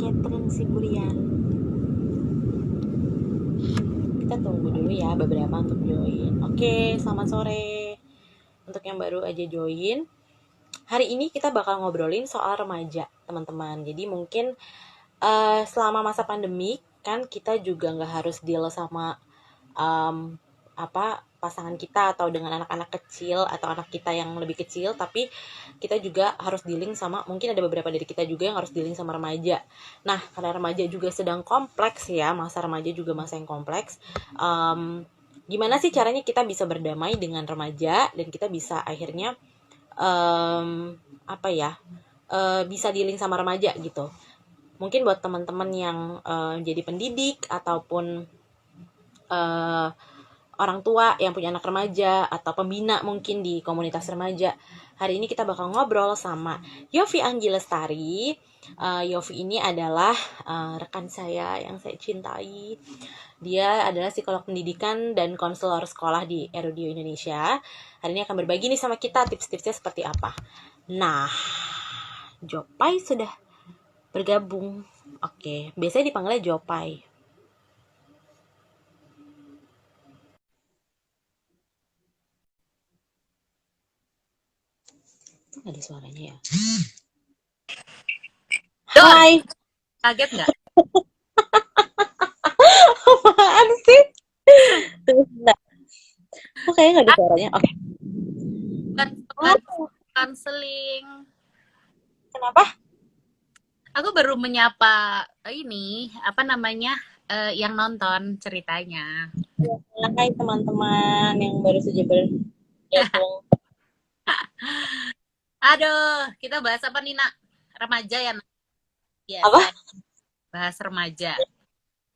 Catherine Siburian. Kita tunggu dulu ya beberapa untuk join. Oke, selamat sore. Untuk yang baru aja join, hari ini kita bakal ngobrolin soal remaja, teman-teman. Jadi mungkin selama masa pandemi kan kita juga nggak harus deal sama pasangan kita atau dengan anak-anak kecil atau anak kita yang lebih kecil, tapi kita juga harus dealing sama, mungkin ada beberapa dari kita juga yang harus dealing sama remaja. Nah, karena remaja juga sedang kompleks ya, masa remaja juga masa yang kompleks. Gimana sih caranya kita bisa berdamai dengan remaja dan kita bisa akhirnya bisa dealing sama remaja gitu. Mungkin buat teman-teman yang jadi pendidik ataupun orang tua yang punya anak remaja atau pembina mungkin di komunitas remaja, hari ini kita bakal ngobrol sama Yofi Anggi Lestari. Yofi ini adalah rekan saya yang saya cintai. Dia adalah psikolog pendidikan dan konselor sekolah di Erudio Indonesia. Hari ini akan berbagi nih sama kita tips-tipsnya seperti apa. Nah, Jopai sudah bergabung. Oke, biasanya dipanggilnya Jopai. Ada suaranya ya. Hai. Kaget nggak? Apaan sih? Kok kayaknya nggak ada suaranya? Oke. Konseling. Kenapa? Aku baru menyapa ini, yang nonton ceritanya. Hai teman-teman yang baru saja bergabung. Aduh, kita bahas apa nih, Nak? Remaja ya, Nak? Ya, Apa? bahas remaja.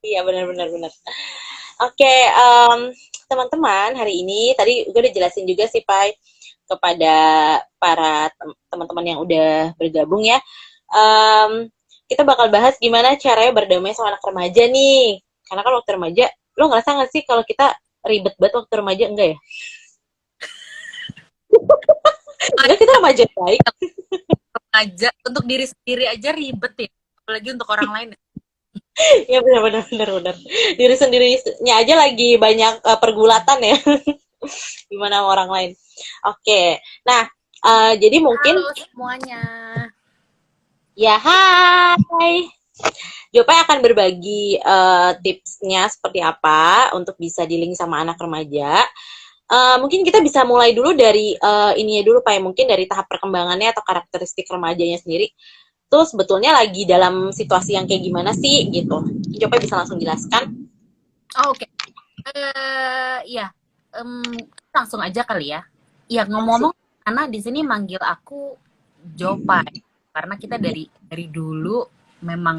Iya, benar. Oke, teman-teman, hari ini tadi gue udah jelasin juga sih, Pai, kepada para teman-teman yang udah bergabung ya. Kita bakal bahas gimana caranya berdamai sama anak remaja nih. Karena kan waktu remaja, lo ngerasa nggak sih kalau kita ribet banget waktu remaja? Enggak ya? Enggak, kita remaja baik. Remaja, untuk diri sendiri aja ribet ya. Apalagi untuk orang lain. Ya benar. Diri sendirinya aja lagi banyak pergulatan ya. Gimana sama orang lain. Oke. Nah, jadi mungkin halo semuanya. Ya, hai. Jopai akan berbagi tipsnya seperti apa untuk bisa dealing sama anak remaja. Mungkin kita bisa mulai dulu dari ininya dulu, Pak. Mungkin dari tahap perkembangannya atau karakteristik remajanya sendiri. Terus sebetulnya lagi dalam situasi yang kayak gimana sih gitu. Jopai bisa langsung jelaskan. Oke. Langsung aja kali ya. Ya, ngomong-ngomong, Ana di sini manggil aku Jopai. Karena kita dari dulu memang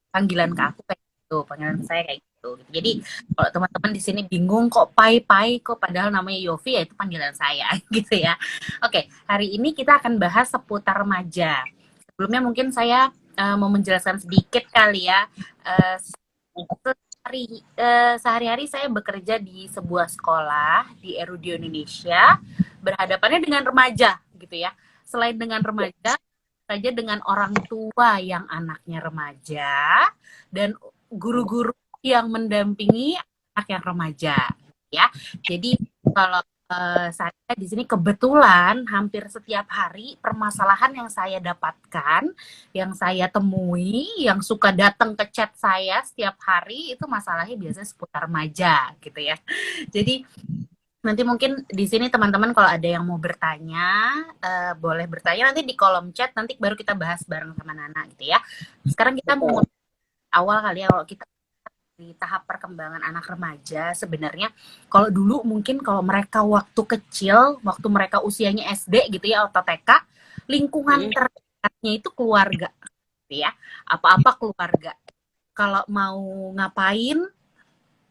panggilan ke aku kayak gitu, panggilan saya kayak gitu. Jadi kalau teman-teman di sini bingung kok Pai kok padahal namanya Yofi, ya itu panggilan saya gitu ya. Oke, hari ini kita akan bahas seputar remaja. Sebelumnya mungkin saya mau menjelaskan sedikit kali ya. Sehari-hari saya bekerja di sebuah sekolah di Erudio Indonesia, berhadapannya dengan remaja gitu ya. Selain dengan remaja, saja dengan orang tua yang anaknya remaja dan guru-guru yang mendampingi anak yang remaja ya. Jadi kalau saya di sini kebetulan hampir setiap hari permasalahan yang saya dapatkan, yang saya temui, yang suka datang ke chat saya setiap hari itu masalahnya biasanya seputar remaja gitu ya. Jadi nanti mungkin di sini teman-teman kalau ada yang mau bertanya, boleh bertanya nanti di kolom chat, nanti baru kita bahas bareng sama Nana gitu ya. Sekarang kita mau awal kali ya, kalau kita di tahap perkembangan anak remaja, sebenarnya kalau dulu mungkin kalau mereka waktu kecil, waktu mereka usianya SD gitu ya atau TK, lingkungan terdekatnya itu keluarga gitu ya. Apa-apa keluarga. Kalau mau ngapain,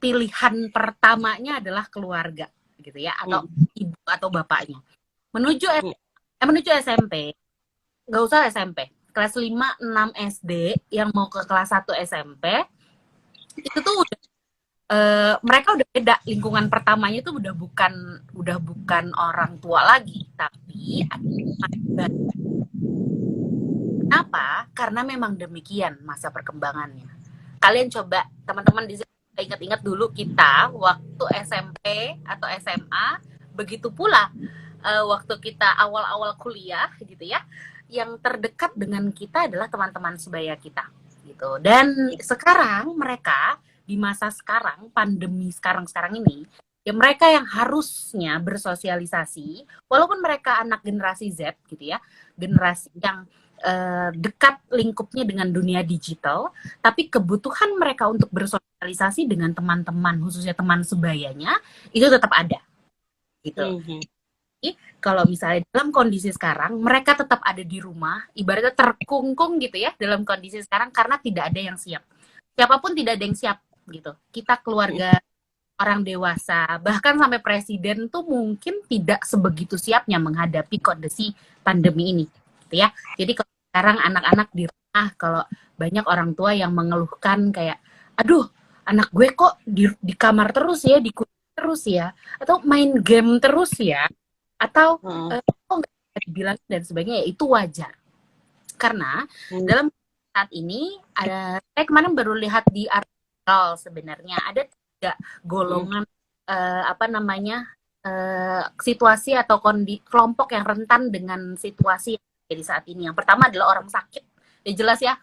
pilihan pertamanya adalah keluarga gitu ya, atau ibu atau bapaknya. Menuju SMP, nggak usah SMP, kelas 5, 6 SD yang mau ke kelas 1 SMP itu tuh udah mereka udah beda, lingkungan pertamanya tuh udah bukan orang tua lagi, tapi Kenapa? Karena memang demikian masa perkembangannya. Kalian coba, teman-teman di sini ingat-ingat dulu kita waktu SMP atau SMA, begitu pula waktu kita awal-awal kuliah gitu ya, yang terdekat dengan kita adalah teman-teman sebaya kita gitu. Dan sekarang mereka di masa sekarang, pandemi sekarang ini, ya mereka yang harusnya bersosialisasi, walaupun mereka anak generasi Z gitu ya, generasi yang dekat lingkupnya dengan dunia digital, tapi kebutuhan mereka untuk bersosialisasi dengan teman-teman, khususnya teman sebayanya, itu tetap ada gitu. Kalau misalnya dalam kondisi sekarang mereka tetap ada di rumah, ibaratnya terkungkung gitu ya dalam kondisi sekarang karena tidak ada yang siap. Siapapun tidak ada yang siap gitu. Kita keluarga orang dewasa, bahkan sampai presiden tuh mungkin tidak sebegitu siapnya menghadapi kondisi pandemi ini gitu ya. Jadi kalau sekarang anak-anak di rumah, kalau banyak orang tua yang mengeluhkan kayak, aduh anak gue kok di kamar terus ya, di kursi terus ya, atau main game terus ya, atau kok nggak bisa dibilang dan sebagainya, ya itu wajar. Karena dalam saat ini saya kemarin baru lihat di artikel sebenarnya ada 3 golongan situasi atau kelompok yang rentan dengan situasi yang jadi saat ini. Yang pertama adalah orang sakit. Ya jelas ya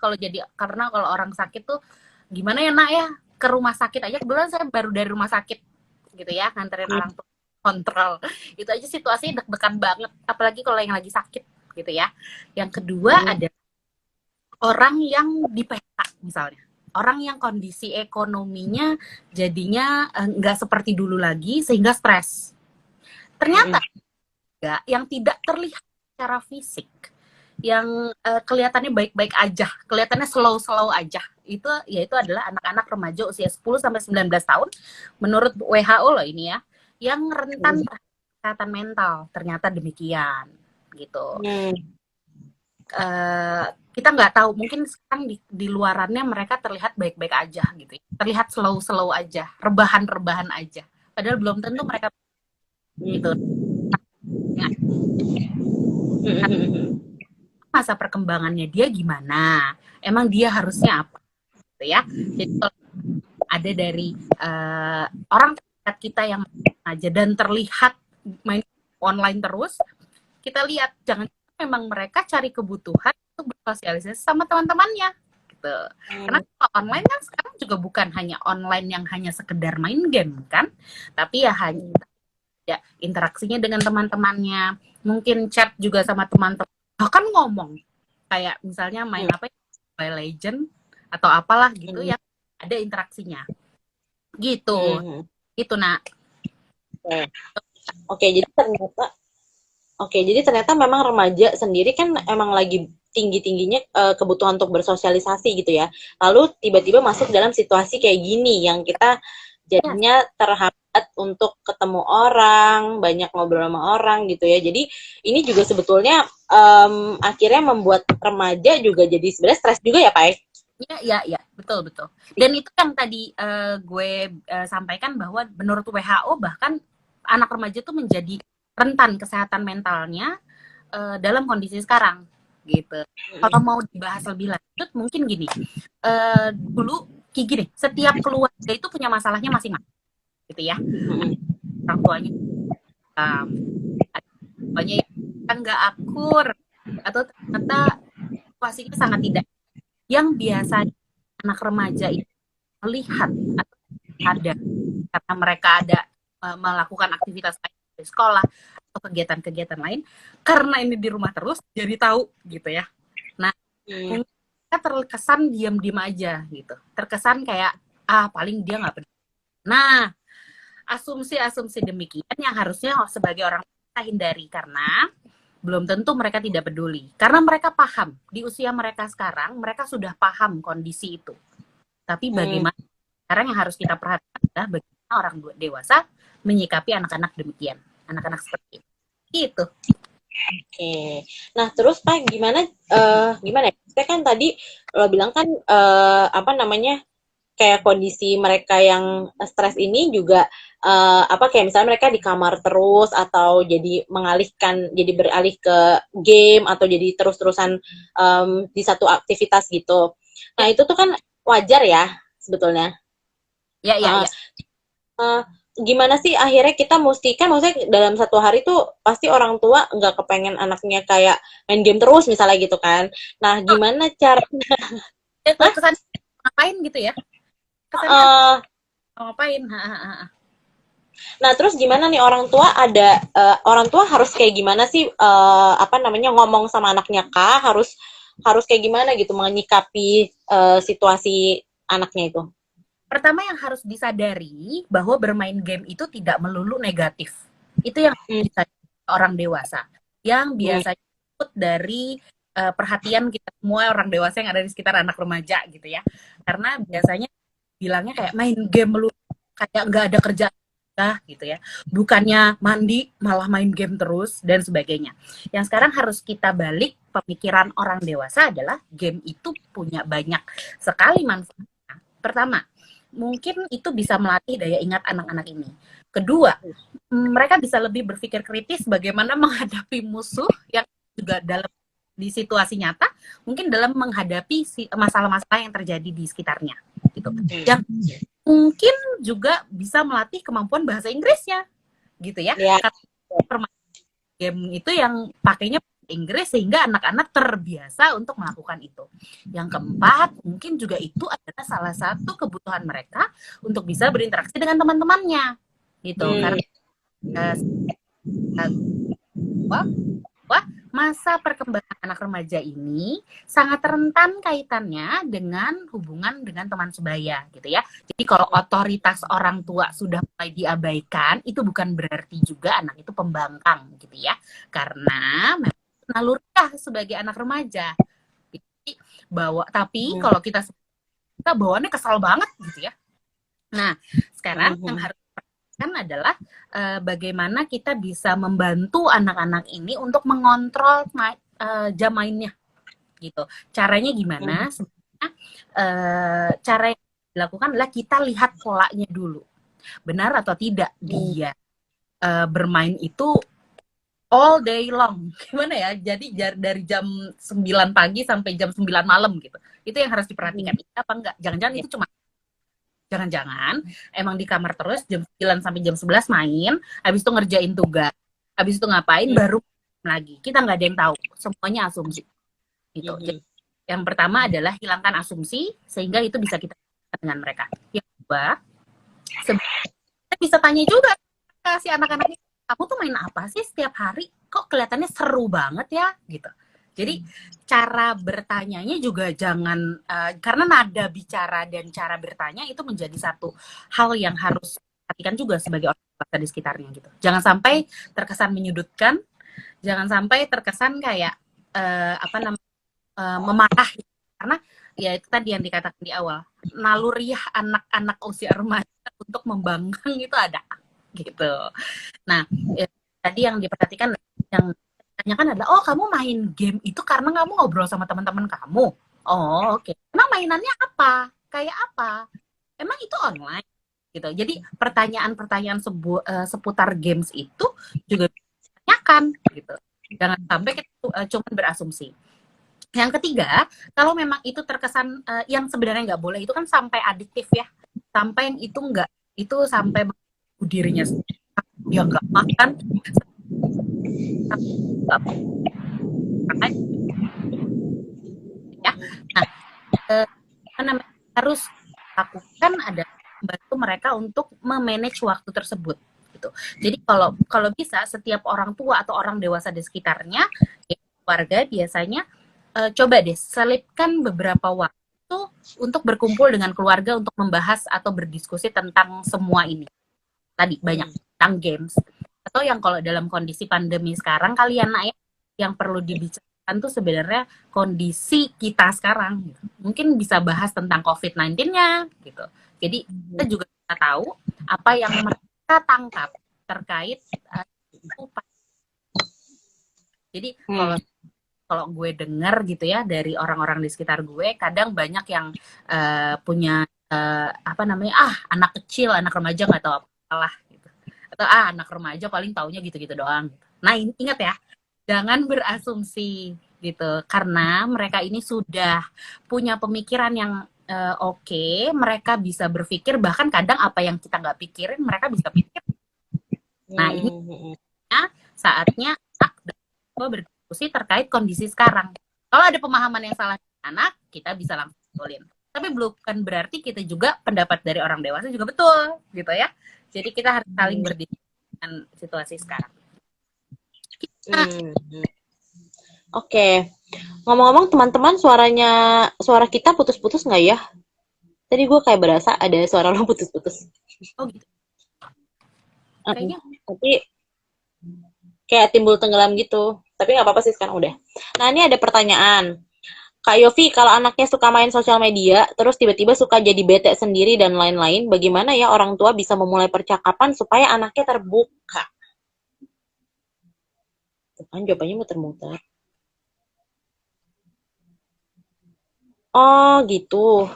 karena kalau orang sakit tuh gimana ya nak ya, ke rumah sakit aja, kebetulan saya baru dari rumah sakit gitu ya, nganterin orang tua kontrol. Itu aja situasi deg-degan banget, apalagi kalau yang lagi sakit gitu ya. Yang kedua ada orang yang di PHK misalnya. Orang yang kondisi ekonominya jadinya nggak seperti dulu lagi sehingga stres. Ternyata yang tidak terlihat secara fisik, yang kelihatannya baik-baik aja, kelihatannya slow-slow aja, yaitu adalah anak-anak remaja usia 10 sampai 19 tahun menurut WHO loh ini ya, yang rentan kesehatan mental. Ternyata demikian gitu. Kita nggak tahu, mungkin sekarang di luarannya mereka terlihat baik-baik aja gitu ya. Terlihat slow-slow aja, rebahan-rebahan aja. Padahal belum tentu mereka gitu. Masa perkembangannya dia gimana? Emang dia harusnya apa? Gitu ya. Jadi kalau ada dari orang terdekat kita yang aja dan terlihat main online terus, kita lihat jangan memang mereka cari kebutuhan untuk bersosialisasi sama teman-temannya gitu. Karena kalau online kan sekarang juga bukan hanya online yang hanya sekedar main game kan, tapi ya hanya interaksinya dengan teman-temannya, mungkin chat juga sama teman-teman, bahkan ngomong kayak misalnya main apa ya, Mobile Legend atau apalah gitu yang ada interaksinya gitu. Itu nak. Jadi ternyata memang remaja sendiri kan emang lagi tinggi-tingginya kebutuhan untuk bersosialisasi gitu ya. Lalu tiba-tiba masuk dalam situasi kayak gini yang kita jadinya terhambat untuk ketemu orang, banyak ngobrol sama orang gitu ya. Jadi ini juga sebetulnya akhirnya membuat remaja juga jadi sebenarnya stres juga ya, Pak? Iya, betul. Dan itu yang tadi gue sampaikan bahwa menurut WHO bahkan anak remaja tuh menjadi rentan kesehatan mentalnya dalam kondisi sekarang gitu. Kalau mau dibahas lebih lanjut mungkin gini, dulu gini, setiap keluarga itu punya masalahnya masing-masing gitu ya. Orang tuanya yang nggak akur atau ternyata situasinya sangat tidak, yang biasa anak remaja itu melihat atau ada karena mereka ada melakukan aktivitas di sekolah atau kegiatan-kegiatan lain, karena ini di rumah terus jadi tahu gitu ya. Nah, kita terkesan diam-diam aja gitu, terkesan kayak paling dia nggak peduli. Nah, asumsi-asumsi demikian yang harusnya sebagai orang kita hindari, karena belum tentu mereka tidak peduli, karena mereka paham di usia mereka sekarang, mereka sudah paham kondisi itu. Tapi bagaimana sekarang yang harus kita perhatikan adalah bagaimana orang dewasa menyikapi anak-anak demikian, anak-anak seperti itu. Oke. Nah, terus Pak gimana ya? Saya kan tadi lo bilang kan kayak kondisi mereka yang stres ini juga kayak misalnya mereka di kamar terus atau jadi jadi beralih ke game atau jadi terus-terusan di satu aktivitas gitu. Nah, Ya, itu tuh kan wajar ya sebetulnya. ya, ya, Uh, ya. uh, Gimana sih akhirnya kita mesti kan maksudnya dalam satu hari tuh pasti orang tua nggak kepengen anaknya kayak main game terus misalnya gitu kan. Nah, gimana cara Kesan ngapain gitu ya? Kesannya uh, ngapain? Ha, ha, ha. Nah, terus gimana nih orang tua harus kayak gimana sih ngomong sama anaknya kah? Harus kayak gimana gitu menyikapi situasi anaknya itu? Pertama yang harus disadari bahwa bermain game itu tidak melulu negatif. Itu yang Hmm, disadari orang dewasa. Yang hmm, biasanya ikut dari perhatian kita semua orang dewasa yang ada di sekitar anak remaja gitu ya. Karena biasanya bilangnya kayak main game melulu, kayak nggak ada kerjaan gitu ya. Bukannya mandi malah main game terus dan sebagainya. Yang sekarang harus kita balik pemikiran orang dewasa adalah game itu punya banyak sekali manfaatnya. Pertama, mungkin itu bisa melatih daya ingat anak-anak ini. Kedua, mereka bisa lebih berpikir kritis bagaimana menghadapi musuh yang juga dalam di situasi nyata, mungkin dalam menghadapi masalah-masalah yang terjadi di sekitarnya. Gitu. Yang mungkin juga bisa melatih kemampuan bahasa Inggrisnya, gitu ya. ya. Karena game itu yang pakainya Inggris sehingga anak-anak terbiasa untuk melakukan itu. Yang keempat, mungkin juga itu adalah salah satu kebutuhan mereka untuk bisa berinteraksi dengan teman-temannya, gitu. Hmm, Karena bahwa masa perkembangan anak remaja ini sangat rentan kaitannya dengan hubungan dengan teman sebaya, gitu ya. Jadi kalau otoritas orang tua sudah mulai diabaikan, itu bukan berarti juga anak itu pembangkang, gitu ya. Karena naluriah sebagai anak remaja. Jadi, tapi hmm, kalau kita bawaannya kesal banget gitu ya. Nah, sekarang yang hmm, harus diperhatikan adalah bagaimana kita bisa membantu anak-anak ini untuk mengontrol jam mainnya gitu. Caranya gimana? hmm, Sebenarnya cara yang dilakukan adalah kita lihat polanya dulu. Benar atau tidak hmm, dia bermain itu all day long. Gimana ya? Jadi dari jam 9 pagi sampai jam 9 malam gitu. Itu yang harus diperhatikan. Iya apa enggak? Jangan-jangan itu cuma jangan-jangan emang di kamar terus jam 9 sampai jam 11 main, habis itu ngerjain tugas, habis itu ngapain hmm, baru lagi. Kita nggak ada yang tahu. Semuanya asumsi gitu. Jadi, hmm, yang pertama adalah hilangkan asumsi sehingga itu bisa kita dengan mereka. Yang kedua, sebenarnya bisa tanya juga ke si anak-anak ini, kamu tuh main apa sih setiap hari? Kok kelihatannya seru banget ya gitu. Jadi cara bertanyanya juga jangan karena nada bicara dan cara bertanya itu menjadi satu hal yang harus perhatikan juga sebagai orang dewasa di sekitarnya gitu. Jangan sampai terkesan menyudutkan, jangan sampai terkesan kayak memarah gitu. Karena ya itu tadi yang dikatakan di awal, naluriah anak-anak usia remaja untuk membangkang itu ada gitu. Nah, tadi yang diperhatikan yang ditanyakan adalah, oh kamu main game itu karena kamu ngobrol sama teman-teman kamu. Oh oke. Emang mainannya apa? Kayak apa? Emang itu online? Gitu. Jadi pertanyaan-pertanyaan seputar games itu juga ditanyakan gitu. Jangan sampai kita cuma berasumsi. Yang ketiga, kalau memang itu terkesan yang sebenarnya nggak boleh itu kan sampai adiktif ya, sampai yang itu nggak itu sampai dirinya dia nggak makan, ya. Nah, apa namanya harus lakukan ada membantu mereka untuk memanage waktu tersebut gitu. Jadi kalau kalau bisa setiap orang tua atau orang dewasa di sekitarnya, ya, keluarga biasanya coba deh selipkan beberapa waktu untuk berkumpul dengan keluarga untuk membahas atau berdiskusi tentang semua ini. Tadi banyak tentang games atau yang kalau dalam kondisi pandemi sekarang kalian naik yang perlu dibicarakan tuh sebenarnya kondisi kita sekarang gitu. Mungkin bisa bahas tentang COVID-19-nya gitu. Jadi kita juga bisa tahu apa yang mereka tangkap terkait jadi kalau hmm, kalau gue dengar gitu ya dari orang-orang di sekitar gue, kadang banyak yang punya apa namanya, anak kecil, anak remaja nggak tahu apa-apalah gitu. Atau anak remaja paling taunya gitu-gitu doang. Nah, ingat ya, jangan berasumsi gitu, karena mereka ini sudah punya pemikiran yang oke, mereka bisa berpikir, bahkan kadang apa yang kita nggak pikirin mereka bisa pikir. Nah, ini saatnya berdiskusi terkait kondisi sekarang. Kalau ada pemahaman yang salah anak, kita bisa langsung betulin. Tapi bukan berarti kita juga pendapat dari orang dewasa juga betul, gitu ya. Jadi kita harus saling berdiskusi dengan situasi sekarang. Oke. Ngomong-ngomong teman-teman, suara kita putus-putus nggak ya? Tadi gue kayak berasa ada suara lo putus-putus. Oh gitu. Kayaknya. Tapi kayak timbul tenggelam gitu. Tapi nggak apa-apa sih, sekarang udah. Nah, ini ada pertanyaan. Kak Yofi, kalau anaknya suka main sosial media, terus tiba-tiba suka jadi bete sendiri dan lain-lain, bagaimana ya orang tua bisa memulai percakapan supaya anaknya terbuka? Tuh kan jawabannya muter-muter. Oh, gitu.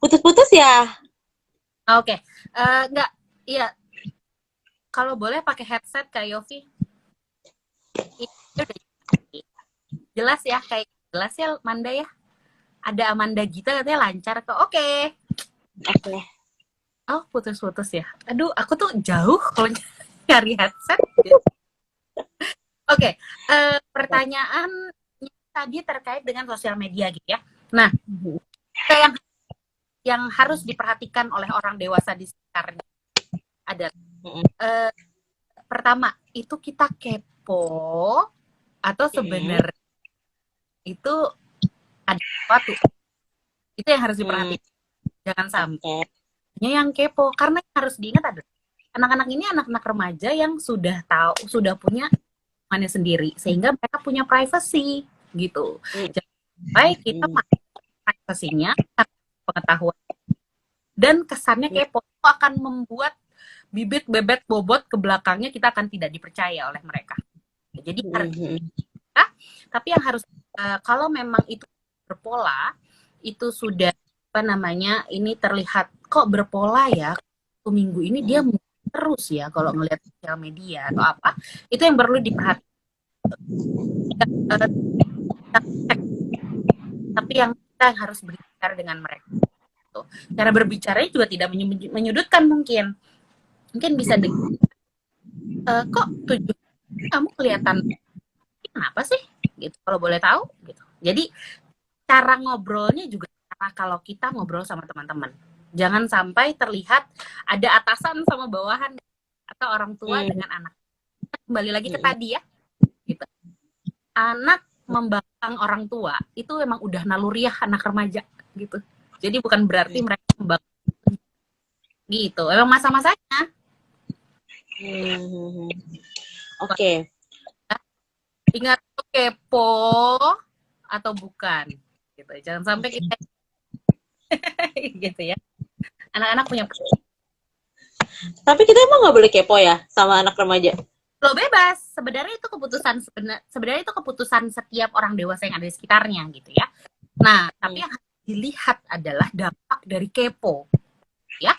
Putus-putus ya? Oke. Enggak, iya. Kalau boleh pakai headset Kak Yofi. Jelas ya, kayak jelas ya Manda ya. Ada Amanda Gita katanya lancar kok. Oke. Oh, putus-putus ya. Aduh, aku tuh jauh kalau nyari headset. Oke. Pertanyaan tadi terkait dengan sosial media gitu ya. Nah, yang harus diperhatikan oleh orang dewasa di sekitarnya adalah pertama, itu kita kepo atau sebenarnya itu ada sesuatu. Itu yang harus diperhatikan. Jangan sampai yang kepo, karena yang harus diingat adalah anak-anak ini anak-anak remaja yang sudah tahu, sudah punya mana sendiri, sehingga mereka punya privacy gitu. Jadi baik kita privasinya, pengetahuan dan kesannya kepo akan membuat bibit bebet bobot ke belakangnya kita akan tidak dipercaya oleh mereka. Jadi tapi yang harus kalau memang itu berpola, itu sudah apa namanya, ini terlihat kok berpola ya, minggu ini dia terus ya kalau ngelihat sosial media atau apa, itu yang perlu diperhatikan. Tapi yang kita harus berbicara dengan mereka. Cara berbicara juga tidak menyudutkan, mungkin bisa kok tujuh kamu kelihatan kenapa sih gitu, kalau boleh tahu gitu. Jadi cara ngobrolnya juga kalau kita ngobrol sama teman-teman, jangan sampai terlihat ada atasan sama bawahan atau orang tua dengan anak. Kembali lagi ke tadi ya gitu, anak membangkang orang tua itu memang udah naluriah anak remaja gitu. Jadi bukan berarti mereka membangkang gitu, memang masa-masanya. Oke. Ingat, kepo atau bukan gitu, jangan sampai kita gitu ya. Anak-anak punya, tapi kita emang nggak boleh kepo ya sama anak remaja? Lo bebas, sebenarnya itu keputusan setiap orang dewasa yang ada di sekitarnya gitu ya. Nah, tapi yang harus dilihat adalah dampak dari kepo ya.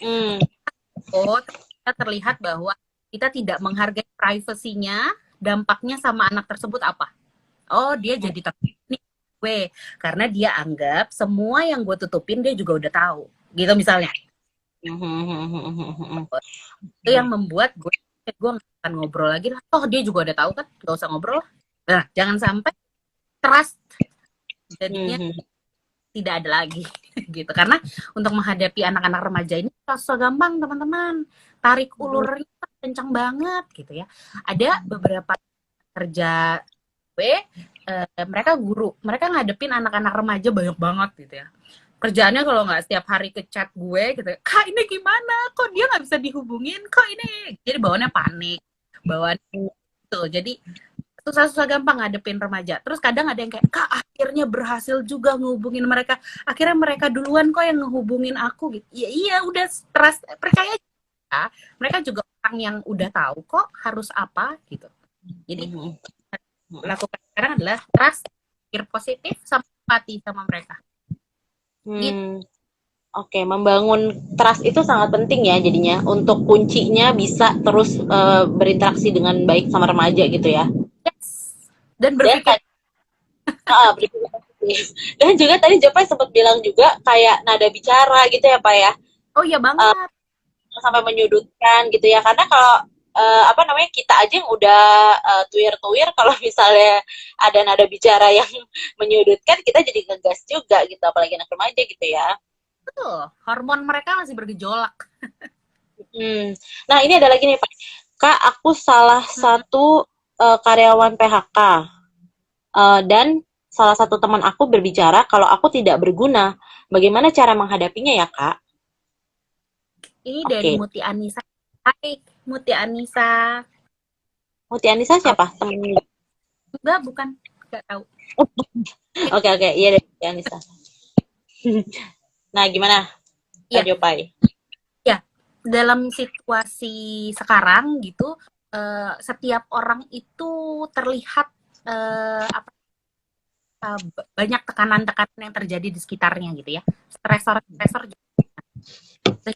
Kita terlihat bahwa kita tidak menghargai privasinya, dampaknya sama anak tersebut apa? Oh, dia jadi tertutup gue karena dia anggap semua yang gue tutupin dia juga udah tahu gitu misalnya. Itu yang membuat gue nggak akan ngobrol lagi lah, toh dia juga udah tahu kan, gak usah ngobrol. Nah, jangan sampai trust jadinya tidak ada lagi gitu. Karena untuk menghadapi anak-anak remaja ini so gampang teman-teman, tarik ulurnya kencang banget gitu ya. Ada beberapa kerja gue, mereka guru, mereka ngadepin anak-anak remaja banyak banget gitu ya. Kerjaannya kalau nggak setiap hari ke chat gue gitu, kak ini gimana, kok dia nggak bisa dihubungin, kok ini, jadi bawaannya panik, bawaannya gitu. Jadi susah-susah gampang ngadepin remaja. Terus kadang ada yang kayak, kak akhirnya berhasil juga ngehubungin mereka, akhirnya mereka duluan kok yang ngehubungin aku gitu. Ya iya udah, trust, percaya ya, mereka juga orang yang udah tahu kok harus apa gitu. Jadi lakukan sekarang adalah trust, pikir positif, sama empati sama mereka. Gitu. Hmm, oke, membangun trust itu sangat penting ya jadinya untuk kuncinya bisa terus berinteraksi dengan baik sama remaja gitu ya. Yes. Dan Dan berpikir, tadi berpikir positif. Dan juga tadi Jopai sempat bilang juga kayak nada bicara gitu ya Pak ya. oh ya Eh, banget. sampai menyudutkan gitu ya. Karena kalau apa namanya kita aja yang udah tuir-tuir kalau misalnya ada nada bicara yang menyudutkan kita jadi ngegas juga gitu apalagi anak remaja gitu ya. Betul. Hormon mereka masih bergejolak. Hmm. Nah, ini ada lagi nih, Pak. Kak, aku salah Mm-mm. satu karyawan PHK dan salah satu teman aku berbicara kalau aku tidak berguna. Bagaimana cara menghadapinya ya, Kak? Ini dari Oke. Muti Anissa. Hai, Muti Anissa. Muti Anissa Oh, siapa? Temen. enggak, bukan. Enggak tahu. Oke, oke. Iya deh, Muti Anissa. Nah, gimana, Kak Ya, Jopai? ya. Dalam situasi sekarang gitu, setiap orang itu terlihat apa banyak tekanan-tekanan yang terjadi di sekitarnya gitu ya. Stresor-stresor juga.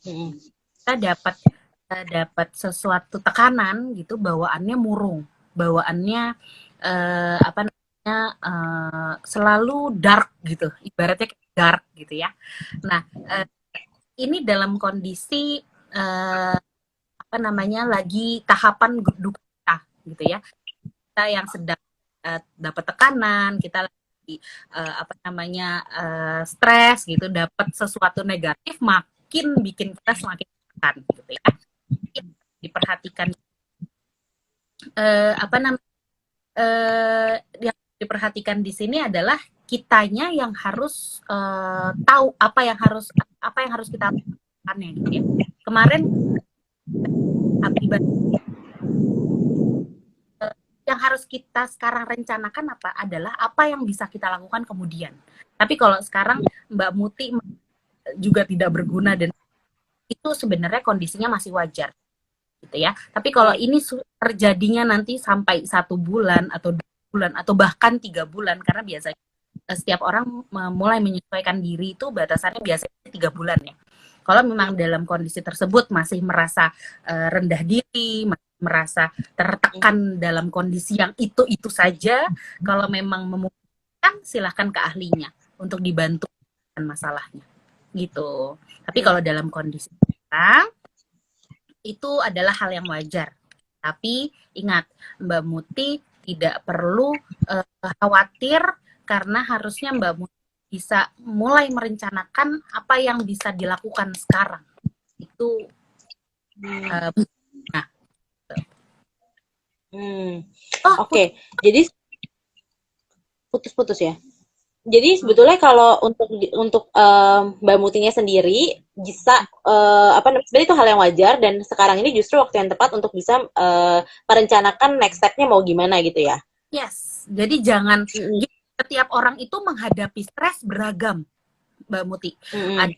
Hmm. Kita dapat dapat sesuatu tekanan gitu, bawaannya murung, bawaannya apa namanya selalu dark gitu, ibaratnya dark gitu ya. Nah, ini dalam kondisi apa namanya lagi tahapan duka gitu ya, kita yang sedang dapat tekanan, kita lagi apa namanya stres gitu, dapat sesuatu negatif, makin bikin kita semakin tekan gitu ya. Diperhatikan apa namanya yang diperhatikan di sini adalah kitanya yang harus tahu apa yang harus kita lakukan ya gitu ya. Kemarin akibat yang harus kita sekarang rencanakan adalah apa yang bisa kita lakukan kemudian. Tapi kalau sekarang Mbak Muti juga tidak berguna dan itu sebenarnya kondisinya masih wajar gitu ya. Tapi kalau ini terjadinya nanti sampai 1 bulan atau 2 bulan atau bahkan 3 bulan, karena biasanya setiap orang mulai menyesuaikan diri itu batasannya biasanya 3 bulan ya. Kalau memang dalam kondisi tersebut masih merasa rendah diri, masih merasa tertekan dalam kondisi yang itu saja, kalau memang memungkinkan silahkan ke ahlinya untuk dibantu masalahnya gitu. Tapi kalau dalam kondisi sekarang itu adalah hal yang wajar. Tapi ingat, Mbak Muti tidak perlu khawatir karena harusnya Mbak Muti bisa mulai merencanakan apa yang bisa dilakukan sekarang. Itu nah. Hmm. Oh, Oke, jadi putus-putus ya. Jadi sebetulnya kalau untuk Mbak Mutinya sendiri bisa apa namanya sebenarnya itu hal yang wajar dan sekarang ini justru waktu yang tepat untuk bisa merencanakan next step-nya mau gimana gitu ya. yes. Jadi jangan Mm-mm. setiap orang itu menghadapi stres beragam, Mbak Muti. Mm-mm. Ada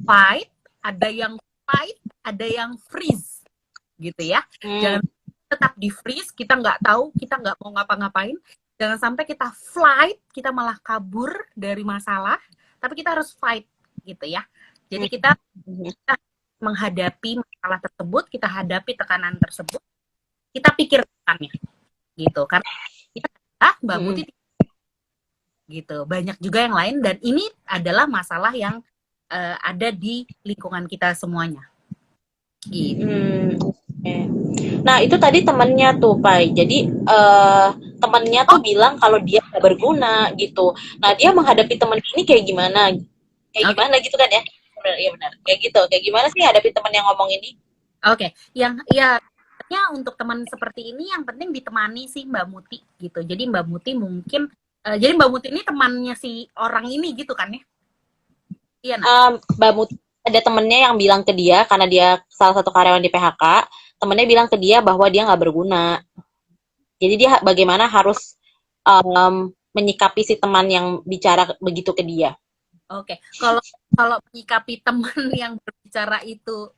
fight, ada yang fight, ada yang freeze gitu ya. Mm. Jangan tetap di freeze, kita nggak tahu, kita nggak mau ngapa-ngapain. Jangan sampai kita flight, kita malah kabur dari masalah, tapi kita harus fight gitu ya. Jadi kita Mm. menghadapi masalah tersebut, kita hadapi tekanan tersebut, kita pikirkannya gitu. Karena kita Mbak Mm. Muti gitu. Banyak juga yang lain dan ini adalah masalah yang ada di lingkungan kita semuanya. Gitu. Okay. Nah itu tadi temennya tuh Pai. Jadi temennya tuh Oh, bilang kalau dia nggak berguna gitu. Nah dia menghadapi temen ini kayak gimana? Kayak oke. gimana gitu kan ya? Iya benar. Kayak gitu. Kayak gimana sih hadapi temen yang ngomong ini? Oke, yang ya untuk teman seperti ini yang penting ditemani sih Mbak Muti gitu. Jadi Mbak Muti mungkin jadi Mbak Muti ini temannya si orang ini gitu kan ya? Iya, nak. Mbak Muti ada temennya yang bilang ke dia karena dia salah satu karyawan di PHK, temennya bilang ke dia bahwa dia nggak berguna. Jadi dia bagaimana harus menyikapi si teman yang bicara begitu ke dia. Oke, kalau kalau menyikapi teman yang berbicara itu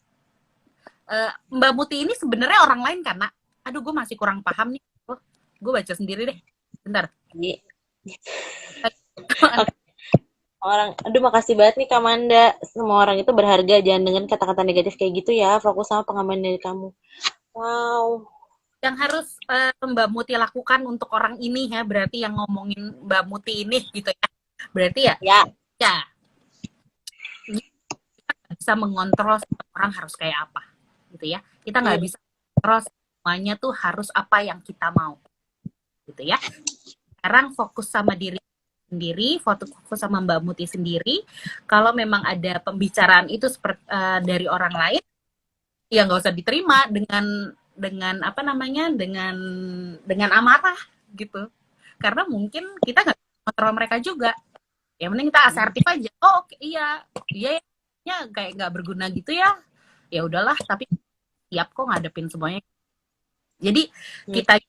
Mbak Muti ini sebenarnya orang lain karena aduh gue masih kurang paham nih. Oh, gue baca sendiri deh. Bentar. Jadi, orang. Aduh, makasih banget nih Kamanda. Semua orang itu berharga, jangan dengan kata-kata negatif kayak gitu ya. Fokus sama pengaman dari kamu. Wow. Yang harus Mbak Muti lakukan untuk orang ini ya, berarti yang ngomongin Mbak Muti ini gitu ya. Berarti ya, Ya. ya kita bisa mengontrol orang harus kayak apa gitu ya. Kita nggak Hmm. bisa mengontrol semuanya tuh harus apa yang kita mau gitu ya. Sekarang fokus sama diri sendiri, fokus sama Mbak Muti sendiri. Kalau memang ada pembicaraan itu seperti dari orang lain, ya nggak usah diterima dengan apa namanya dengan amarah gitu. Karena mungkin kita nggak kontrol mereka juga. Yang penting kita asertif aja. Oh oke, iya ya kayak nggak berguna gitu ya. Ya udahlah, tapi siap kok ngadepin semuanya. Jadi kita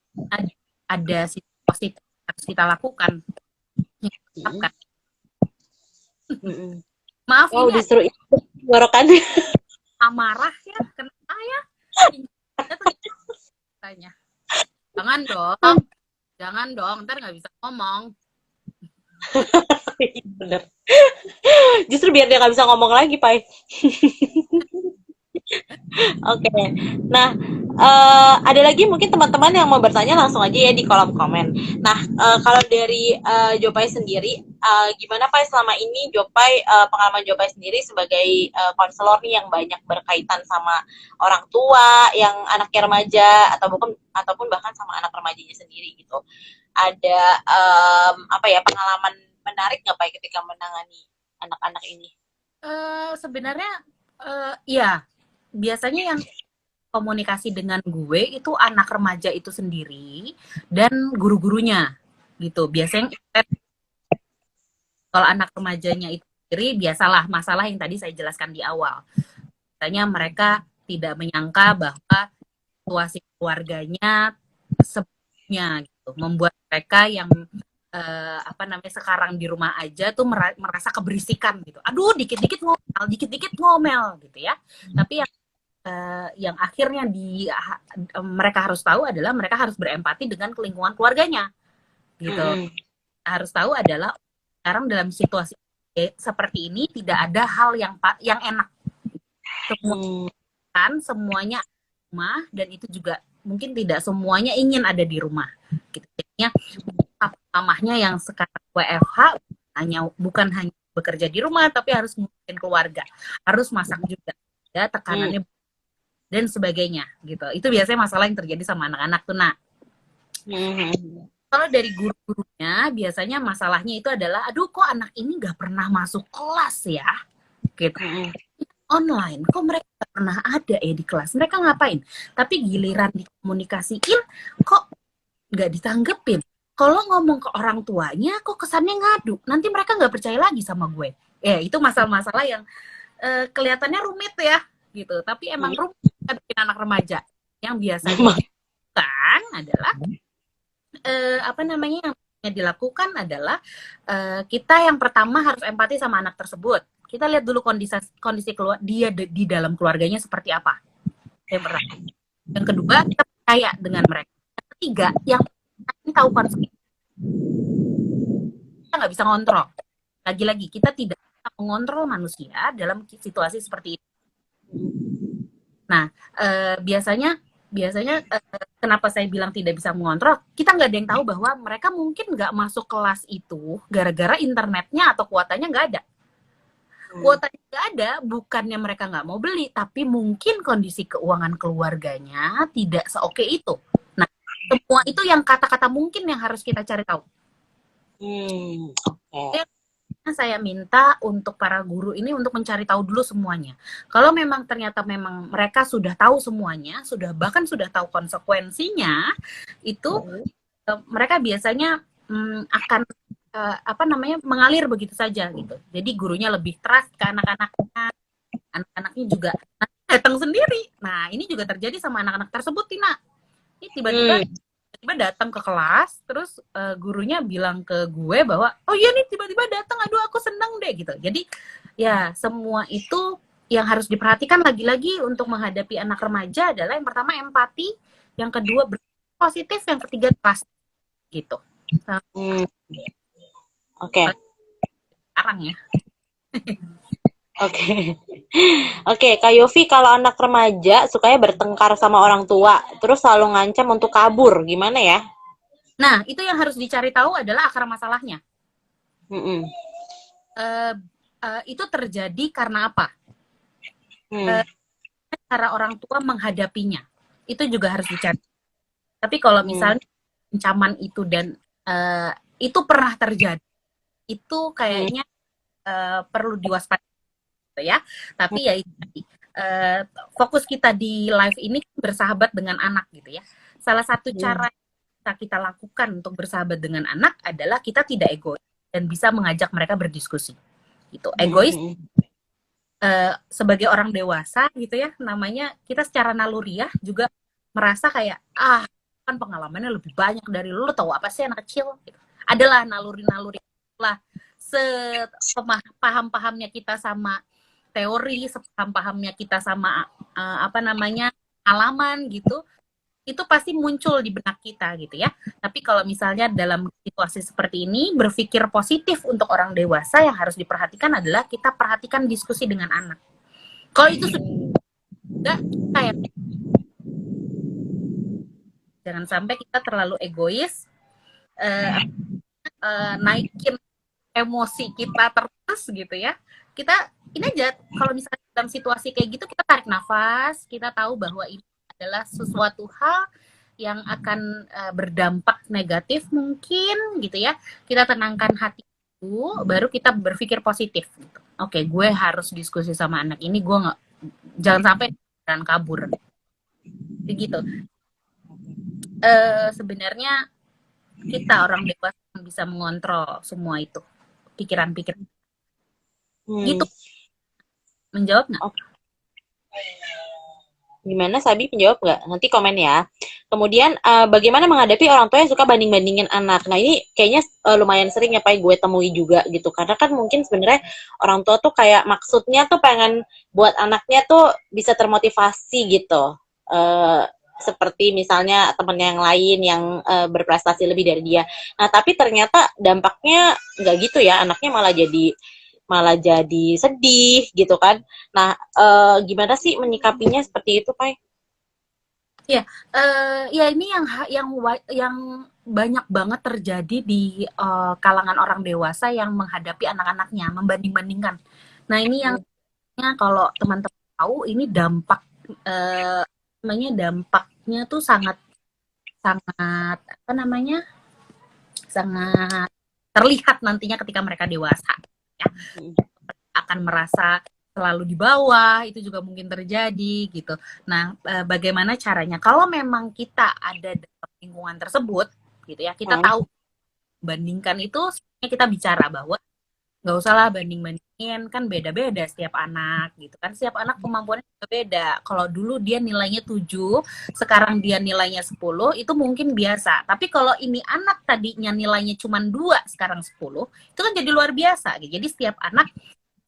ada situasi positif harus kita lakukan. Maaf Wow, ini disuruh itu tenggorokannya. amarah ya, kenapa ya? Tanya. Jangan dong, ntar nggak bisa ngomong. Bener. Justru biar dia nggak bisa ngomong lagi, Pai. Oke. Nah, ada lagi mungkin teman-teman yang mau bertanya langsung aja ya di kolom komen. Nah, kalau dari Jopai sendiri, gimana Pai selama ini Jopai, pengalaman Jopai sendiri sebagai konselor nih yang banyak berkaitan sama orang tua, yang anaknya remaja ataupun bahkan sama anak remajanya sendiri gitu. Ada apa ya, pengalaman menarik nggak Pai ketika menangani anak-anak ini? Sebenarnya ya biasanya yang komunikasi dengan gue itu anak remaja itu sendiri dan guru-gurunya gitu. Biasanya kalau anak remajanya itu sendiri biasalah masalah yang tadi saya jelaskan di awal. Biasanya mereka tidak menyangka bahwa situasi keluarganya sebelumnya gitu membuat mereka yang apa namanya sekarang di rumah aja tuh merasa keberisikan gitu. Aduh, dikit-dikit ngomel gitu ya. Tapi yang akhirnya mereka harus tahu adalah mereka harus berempati dengan lingkungan keluarganya gitu. Harus tahu adalah sekarang dalam situasi seperti ini tidak ada hal yang enak. Semuanya rumah dan itu juga mungkin tidak semuanya ingin ada di rumah. Gitu. Jadinya mamahnya yang sekarang WFH bukan hanya bekerja di rumah tapi harus ngurusin keluarga, harus masak juga, ya tekanannya dan sebagainya gitu. Itu biasanya masalah yang terjadi sama anak-anak tuh. Nah, kalau dari guru-gurunya biasanya masalahnya itu adalah aduh kok anak ini nggak pernah masuk kelas ya gitu. Online kok mereka nggak pernah ada ya di kelas, mereka ngapain, tapi giliran dikomunikasiin kok nggak ditanggepin. Kalau ngomong ke orang tuanya kok kesannya ngadu, nanti mereka nggak percaya lagi sama gue. Itu masalah-masalah yang kelihatannya rumit ya gitu, tapi emang rumit bikin anak remaja. Yang biasanya kan adalah apa namanya yang dilakukan adalah kita yang pertama harus empati sama anak tersebut. Kita lihat dulu kondisi dia di dalam keluarganya seperti apa. Yang pertama. Yang kedua, kita percaya dengan mereka. Yang ketiga, yang ini tahu konsekuensi. Kita nggak bisa ngontrol. Lagi-lagi, kita tidak bisa mengontrol manusia dalam situasi seperti ini. Nah, biasanya kenapa saya bilang tidak bisa mengontrol, kita nggak ada yang tahu bahwa mereka mungkin nggak masuk kelas itu gara-gara internetnya atau kuotanya nggak ada. Kuotanya nggak ada, bukannya mereka nggak mau beli, tapi mungkin kondisi keuangan keluarganya tidak seoke itu. Nah, semua itu yang kata-kata mungkin yang harus kita cari tahu. Okay. Saya minta untuk para guru ini untuk mencari tahu dulu semuanya. Kalau memang ternyata memang mereka sudah tahu semuanya, bahkan sudah tahu konsekuensinya, itu mereka biasanya akan apa namanya mengalir begitu saja gitu. Jadi gurunya lebih trust ke anak-anaknya, anak-anaknya juga datang sendiri. Nah ini juga terjadi sama anak-anak tersebut, Tina. Ini tiba-tiba datang ke kelas, terus gurunya bilang ke gue bahwa oh iya nih tiba-tiba datang, aduh aku seneng deh gitu. Jadi ya semua itu yang harus diperhatikan lagi-lagi untuk menghadapi anak remaja adalah yang pertama empati, yang kedua positif, yang ketiga trust gitu. Oke. sekarang ya. Oke. Oke, Kak Yofi, kalau anak remaja sukanya bertengkar sama orang tua, terus selalu ngancam untuk kabur, gimana ya? Nah, itu yang harus dicari tahu adalah akar masalahnya. Mm-mm. Eh, itu terjadi karena apa? Hmm. Cara orang tua menghadapinya. Itu juga harus dicari. Tapi kalau Hmm. misalnya ancaman itu dan itu pernah terjadi, itu Hmm. kayaknya perlu diwaspadai gitu ya. Tapi ya itu tadi, fokus kita di live ini bersahabat dengan anak gitu ya. Salah satu Hmm. cara yang kita lakukan untuk bersahabat dengan anak adalah kita tidak egois dan bisa mengajak mereka berdiskusi. Gitu. Egois Hmm. sebagai orang dewasa gitu ya, namanya kita secara naluriah juga merasa kayak kan pengalamannya lebih banyak dari lu tahu apa sih anak kecil gitu. Adalah naluri-naluri lah sepaham-pahamnya kita sama teori, sepaham-pahamnya kita sama apa namanya halaman gitu, itu pasti muncul di benak kita gitu ya. Tapi kalau misalnya dalam situasi seperti ini, berpikir positif untuk orang dewasa yang harus diperhatikan adalah kita perhatikan diskusi dengan anak. Kalau itu sudah kayak jangan sampai kita terlalu egois, naikin emosi kita terus gitu ya. Kita ini aja kalau misalnya dalam situasi kayak gitu kita tarik nafas, kita tahu bahwa ini adalah sesuatu hal yang akan berdampak negatif mungkin gitu ya. Kita tenangkan hati dulu, baru kita berpikir positif. Gitu. Oke, gue harus diskusi sama anak ini, gue nggak jangan sampai dan kabur. Begitu. Sebenarnya kita orang dewasa bisa mengontrol semua itu pikiran-pikiran. Gitu. Menjawab nggak? Oh, gimana Sabi menjawab nggak? Nanti komen ya. Kemudian bagaimana menghadapi orang tua yang suka banding-bandingin anak? Nah ini kayaknya lumayan sering ya Pak gue temui juga gitu. Karena kan mungkin sebenarnya orang tua tuh kayak maksudnya tuh pengen buat anaknya tuh bisa termotivasi gitu. Uh, Seperti misalnya temennya yang lain yang berprestasi lebih dari dia. Nah tapi ternyata dampaknya nggak gitu ya. Anaknya malah jadi sedih gitu kan. Nah, gimana sih menyikapinya seperti itu, Pai? Ya, ya ini yang banyak banget terjadi di kalangan orang dewasa yang menghadapi anak-anaknya, membanding-bandingkan. Nah ini yang kalau teman-teman tahu ini dampak namanya dampaknya tuh sangat sangat apa namanya sangat terlihat nantinya ketika mereka dewasa ya akan merasa selalu di bawah itu juga mungkin terjadi gitu. Nah, bagaimana caranya? Kalau memang kita ada dalam lingkungan tersebut gitu ya, kita tahu bandingkan itu kita bicara bahwa nggak usah lah banding-bandingin kan beda-beda setiap anak gitu kan setiap anak kemampuannya beda kalau dulu dia nilainya 7 sekarang dia nilainya 10 itu mungkin biasa tapi kalau ini anak tadinya nilainya cuma 2 sekarang 10 itu kan jadi luar biasa gitu. Jadi setiap anak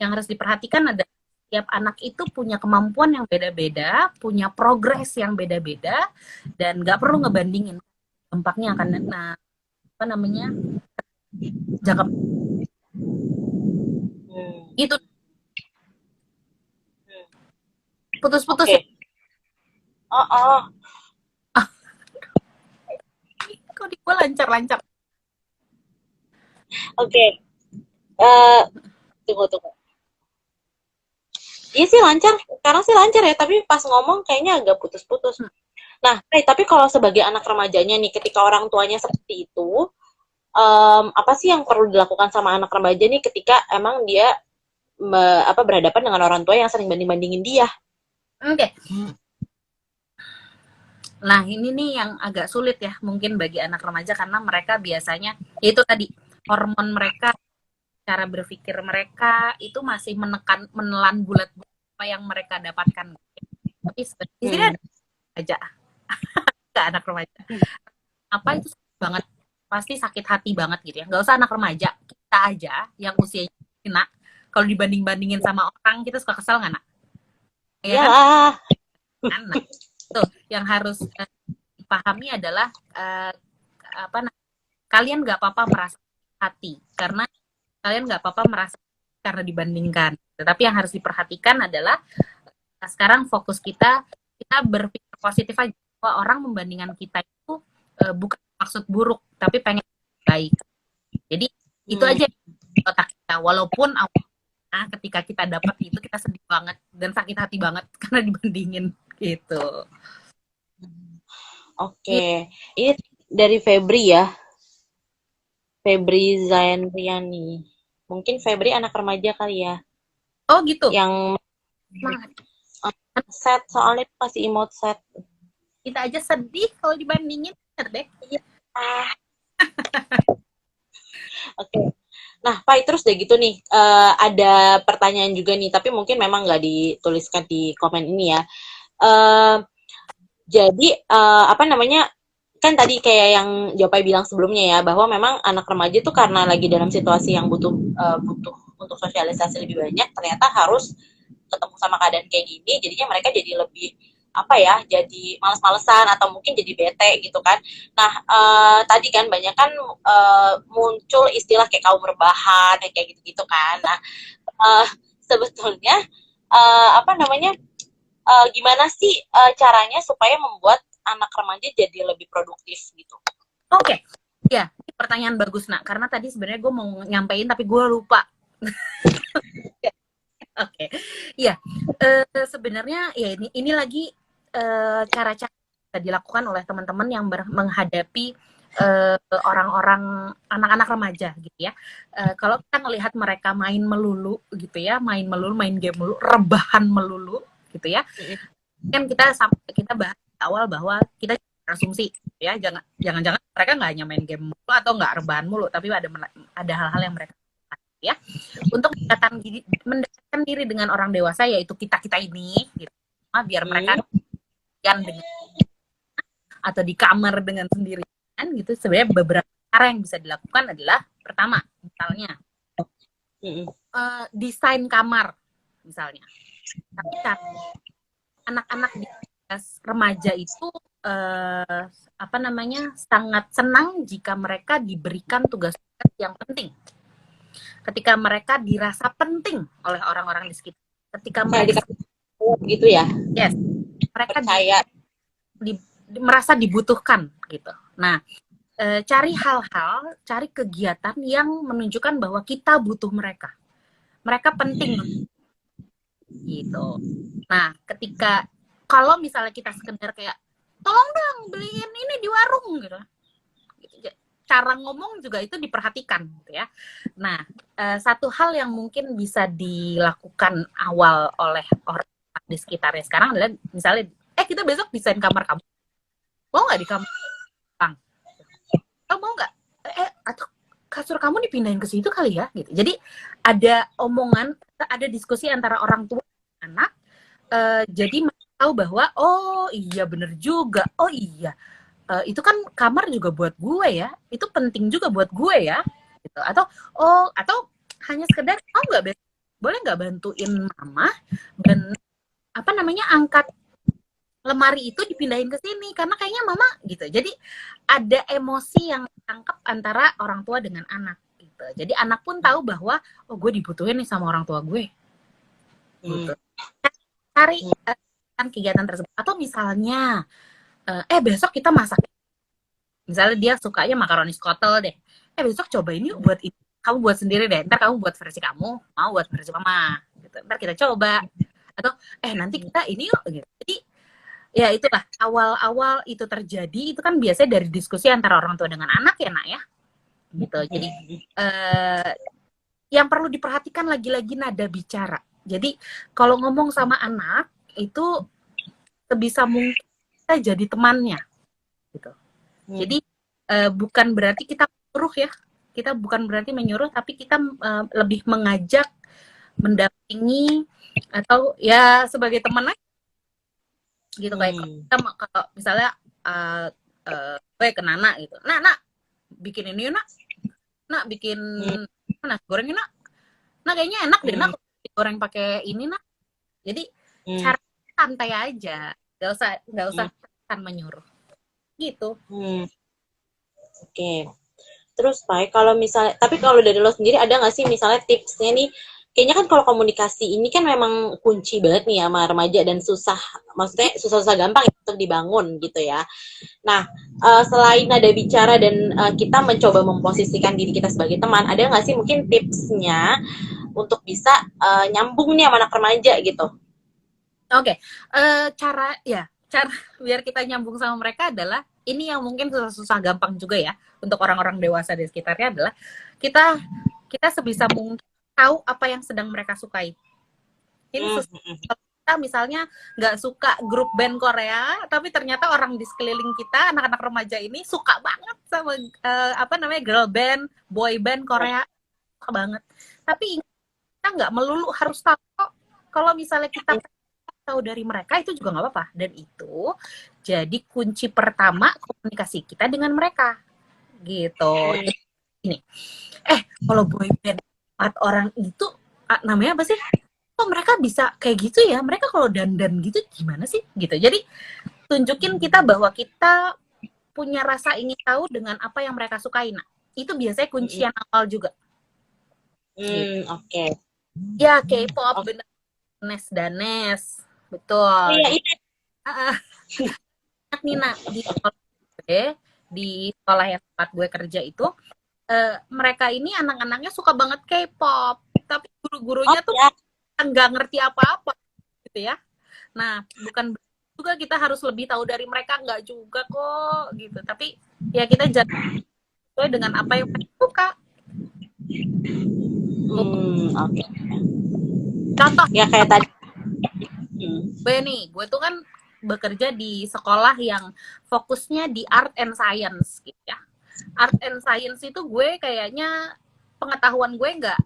yang harus diperhatikan ada setiap anak itu punya kemampuan yang beda-beda punya progres yang beda-beda dan nggak perlu ngebandingin dampaknya akan apa namanya jangka gitu putus-putus Oke. ya. Oh. Kok di gue lancar-lancar. Oke. Tunggu. Iya sih lancar. Sekarang sih lancar ya, tapi pas ngomong kayaknya agak putus-putus. Nah, tapi kalau sebagai anak remajanya nih, ketika orang tuanya seperti itu, apa sih yang perlu dilakukan sama anak remaja nih ketika emang dia berhadapan dengan orang tua yang sering banding-bandingin dia? Oke. Nah, ini nih yang agak sulit ya mungkin bagi anak remaja karena mereka biasanya itu tadi hormon mereka, cara berpikir mereka itu masih menelan bulat apa yang mereka dapatkan. Tapi di sini ada aja ke anak remaja. Apa itu banget pasti sakit hati banget gitu ya. Nggak usah anak remaja, kita aja yang usianya kena kalau dibanding-bandingin sama orang kita suka kesel nggak nak? Ya kan? Nah, tuh yang harus dipahami adalah kalian nggak apa-apa merasa hati karena kalian nggak apa-apa merasa karena dibandingkan. Tetapi yang harus diperhatikan adalah sekarang fokus kita berpikir positif aja, bahwa orang membandingkan kita itu bukan maksud buruk, tapi pengen baik. Jadi itu aja di otak kita. Walaupun ketika kita dapat itu kita sedih banget dan sakit hati banget karena dibandingin gitu. Oke, ini dari Febri ya, Febri Zainriani. Mungkin Febri anak remaja kali ya, Oh gitu. yang Semangat. set soalnya kasih emote set. Kita aja sedih kalau dibandingin, bener deh. Ah. Oke. Nah, Pak, terus deh gitu nih, ada pertanyaan juga nih, tapi mungkin memang nggak dituliskan di komen ini ya. Jadi, apa namanya, kan tadi kayak yang Jopai bilang sebelumnya ya, bahwa memang anak remaja tuh karena lagi dalam situasi yang butuh untuk sosialisasi lebih banyak, ternyata harus ketemu sama keadaan kayak gini, jadinya mereka jadi lebih apa ya, jadi males-malesan atau mungkin jadi bete gitu kan. Nah, tadi kan banyak kan muncul istilah kayak kaum rebahan kayak gitu-gitu kan. Nah, sebetulnya apa namanya, gimana sih caranya supaya membuat anak remaja jadi lebih produktif gitu? Oke. Ya, ini pertanyaan bagus, Nak. Karena tadi sebenarnya gue mau nyampein tapi gue lupa. Oke. Iya. Sebenarnya ya ini lagi cara-cara bisa dilakukan oleh teman-teman yang menghadapi orang-orang anak-anak remaja gitu ya. Kalau kita melihat mereka main melulu gitu ya, main game melulu, rebahan melulu gitu ya. Kan kita bahas di awal bahwa kita asumsi ya, jangan-jangan mereka nggak hanya main game mulu atau nggak rebahan mulu, tapi ada hal-hal yang mereka ya untuk mendekatkan diri dengan orang dewasa, yaitu kita ini gitu, biar mereka dengan atau di kamar dengan sendirian gitu. Sebenarnya beberapa cara yang bisa dilakukan adalah, pertama misalnya desain kamar misalnya. Tapi kan anak-anak di remaja itu apa namanya, sangat senang jika mereka diberikan tugas-tugas yang penting. Ketika mereka dirasa penting oleh orang-orang di sekitar, ketika mereka gitu ya, yes, mereka merasa dibutuhkan gitu. Nah, cari hal-hal, cari kegiatan yang menunjukkan bahwa kita butuh mereka penting gitu. Nah, ketika kalau misalnya kita sekedar kayak tolong dong beliin ini di warung gitu, cara ngomong juga itu diperhatikan gitu ya. Nah, satu hal yang mungkin bisa dilakukan awal oleh orang di sekitarnya sekarang adalah misalnya, kita besok desain kamar kamu, mau nggak di kamar Bang? Mau nggak? Atau kasur kamu dipindahin ke situ kali ya gitu. Jadi ada omongan, ada diskusi antara orang tua dan anak. Jadi tahu bahwa oh iya bener juga, oh iya itu kan kamar juga buat gue ya, itu penting juga buat gue ya gitu. Atau hanya sekedar nggak, boleh nggak bantuin mama dan apa namanya, angkat lemari itu dipindahin ke sini karena kayaknya mama gitu. Jadi ada emosi yang tangkap antara orang tua dengan anak gitu. Jadi anak pun tahu bahwa oh gue dibutuhin nih sama orang tua gue gitu. Cari kegiatan tersebut. Atau misalnya besok kita masak, misalnya dia sukanya makaroni skotel deh, besok cobain yuk buat itu, kamu buat sendiri deh, ntar kamu buat versi kamu, mau buat versi mama gitu, ntar kita coba. Atau nanti kita ini yuk gitu. Jadi ya itulah, awal-awal itu terjadi itu kan biasanya dari diskusi antara orang tua dengan anak ya, Nak ya gitu. Jadi yang perlu diperhatikan lagi-lagi nada bicara. Jadi kalau ngomong sama anak itu sebisa mungkin kita jadi temannya gitu. Jadi bukan berarti kita menyuruh ya, kita bukan berarti menyuruh, tapi kita lebih mengajak, mendampingi, atau ya sebagai teman aja gitu. Kayak kita kalau misalnya gue ke Nana gitu, nak bikin ini yuk, nak bikin nasi goreng yuk, nak kayaknya enak deh nak goreng pakai ini nak. Jadi cara santai aja, nggak usah kan menyuruh gitu. Oke. Terus Pak, kalau misalnya, tapi kalau dari lo sendiri ada nggak sih misalnya tipsnya nih, kayaknya kan kalau komunikasi ini kan memang kunci banget nih sama remaja dan susah, maksudnya susah-susah gampang ya untuk dibangun gitu ya. Nah, selain ada bicara dan kita mencoba memposisikan diri kita sebagai teman, ada nggak sih mungkin tipsnya untuk bisa nyambung nih sama anak remaja gitu? Oke, cara biar kita nyambung sama mereka adalah ini yang mungkin susah-susah gampang juga ya untuk orang-orang dewasa di sekitarnya adalah kita kita sebisa mungkin tahu apa yang sedang mereka sukai. Ini kita misalnya nggak suka grup band Korea, tapi ternyata orang di sekeliling kita, anak-anak remaja ini suka banget sama girl band, boy band Korea, suka banget. Tapi kita nggak melulu harus tahu kok. Kalau misalnya kita tahu dari mereka itu juga nggak apa-apa, dan itu jadi kunci pertama komunikasi kita dengan mereka gitu. Ini kalau boy band 4 orang itu namanya apa sih? Kok mereka bisa kayak gitu ya? Mereka kalau dandan gitu gimana sih? Gitu. Jadi tunjukin kita bahwa kita punya rasa ingin tahu dengan apa yang mereka sukai. Nah, itu biasanya kuncian awal juga. Oke. Ya, K-pop bener, Nes dan Nes. Betul. Iya, iya. Nina di sekolah yang tempat gue kerja itu mereka ini anak-anaknya suka banget K-pop, tapi guru-gurunya tuh nggak ngerti apa-apa gitu ya. Nah, bukan juga kita harus lebih tahu dari mereka, nggak juga kok gitu. Tapi ya kita jangan sesuai dengan apa yang mereka suka. Oke. Contoh Ya kayak tadi. gue tuh kan bekerja di sekolah yang fokusnya di art and science gitu ya. Art and science itu gue kayaknya pengetahuan gue nggak,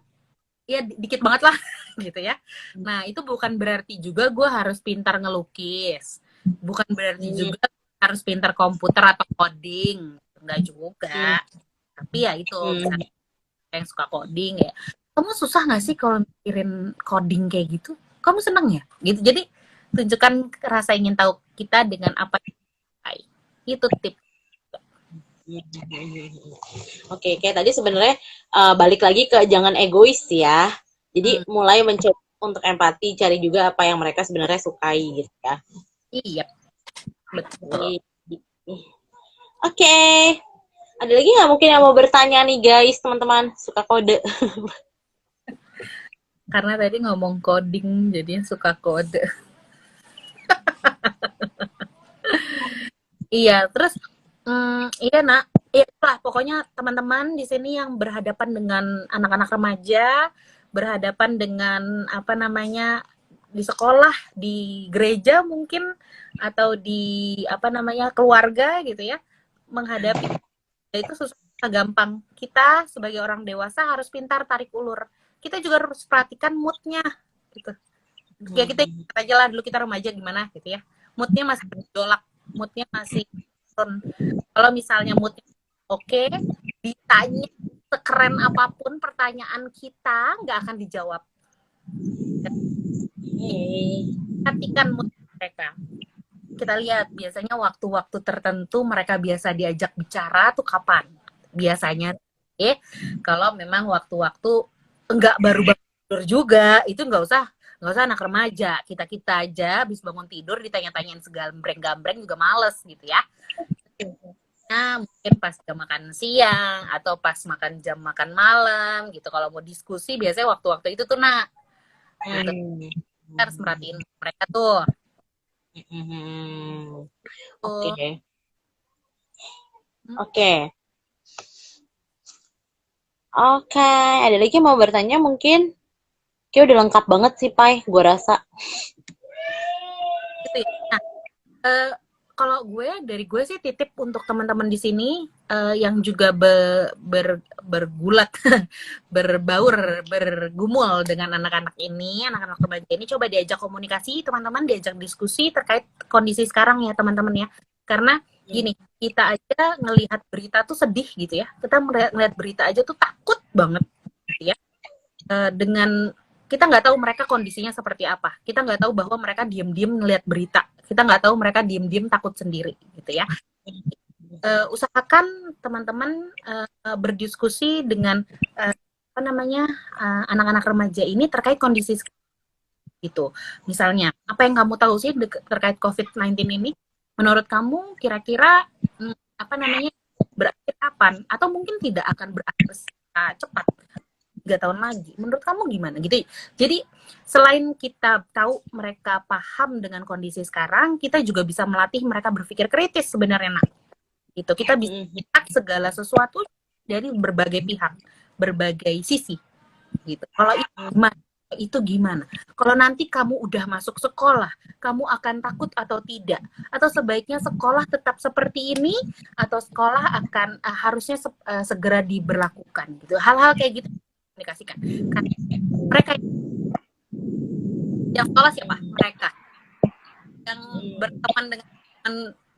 ya dikit banget lah gitu ya. Nah, itu bukan berarti juga gue harus pintar ngelukis, bukan berarti juga harus pintar komputer atau coding, nggak juga. Tapi ya itu, misalnya yang suka coding ya, kamu susah nggak sih kalau mikirin coding kayak gitu? Kamu seneng ya? Gitu. Jadi tunjukkan rasa ingin tahu kita dengan apa yang kita. Itu tips. Oke, kayak tadi sebenarnya balik lagi ke jangan egois ya. Jadi mulai mencoba untuk empati, cari juga apa yang mereka sebenarnya sukai gitu ya. Iya, betul. Oke. Ada lagi nggak mungkin yang mau bertanya nih guys, teman-teman suka kode? Karena tadi ngomong coding, jadi suka kode. Iya, terus iya nak, itulah pokoknya teman-teman di sini yang berhadapan dengan anak-anak remaja, berhadapan dengan apa namanya di sekolah, di gereja mungkin, atau di apa namanya keluarga gitu ya, menghadapi itu susah gampang. Kita sebagai orang dewasa harus pintar tarik ulur. Kita juga harus perhatikan moodnya gitu. Ya kita aja lah dulu kita remaja gimana gitu ya. Moodnya masih bergejolak, moodnya masih turun. Kalau misalnya moodnya oke, ditanya sekeren apapun pertanyaan kita nggak akan dijawab. Perhatikan mood mereka. Kita lihat biasanya waktu-waktu tertentu mereka biasa diajak bicara tuh kapan? Biasanya kalau memang waktu-waktu enggak baru tidur juga, itu nggak usah anak remaja, kita aja habis bangun tidur ditanya-tanyain segambreng-gambreng juga males gitu ya. Nah, mungkin pas jam makan siang atau pas jam makan malam gitu, kalau mau diskusi biasanya waktu-waktu itu tuh nak gitu. Kita harus merhatiin mereka tuh. Oke. Oke, ada lagi mau bertanya mungkin? Kayak udah lengkap banget sih, Pai, gue rasa. Gitu ya. Nah, kalau dari gue sih titip untuk teman-teman di sini yang juga bergulat, berbaur, bergumul dengan anak-anak ini, anak-anak remaja ini, coba diajak komunikasi, teman-teman, diajak diskusi terkait kondisi sekarang ya, teman-teman ya. Karena gini, kita aja ngelihat berita tuh sedih gitu ya. Kita ngelihat berita aja tuh takut banget gitu ya. Dengan kita nggak tahu mereka kondisinya seperti apa. Kita nggak tahu bahwa mereka diem-diem ngelihat berita. Kita nggak tahu mereka diem-diem takut sendiri, gitu ya. Usahakan teman-teman berdiskusi dengan apa namanya anak-anak remaja ini terkait kondisi gitu. Misalnya, apa yang kamu tahu sih terkait COVID-19 ini? Menurut kamu kira-kira apa namanya berakhir kapan? Atau mungkin tidak akan berakhir secara cepat 3 tahun lagi. Menurut kamu gimana gitu? Jadi selain kita tahu mereka paham dengan kondisi sekarang, kita juga bisa melatih mereka berpikir kritis sebenarnya, nak. Gitu. Kita bisa lihat segala sesuatu dari berbagai pihak, berbagai sisi. Gitu. Kalau itu gimana? Kalau nanti kamu udah masuk sekolah, kamu akan takut atau tidak? Atau sebaiknya sekolah tetap seperti ini, atau sekolah akan harusnya segera diberlakukan gitu. Hal-hal kayak gitu komunikasikan. Kan mereka yang sekolah siapa? Mereka. Yang berteman dengan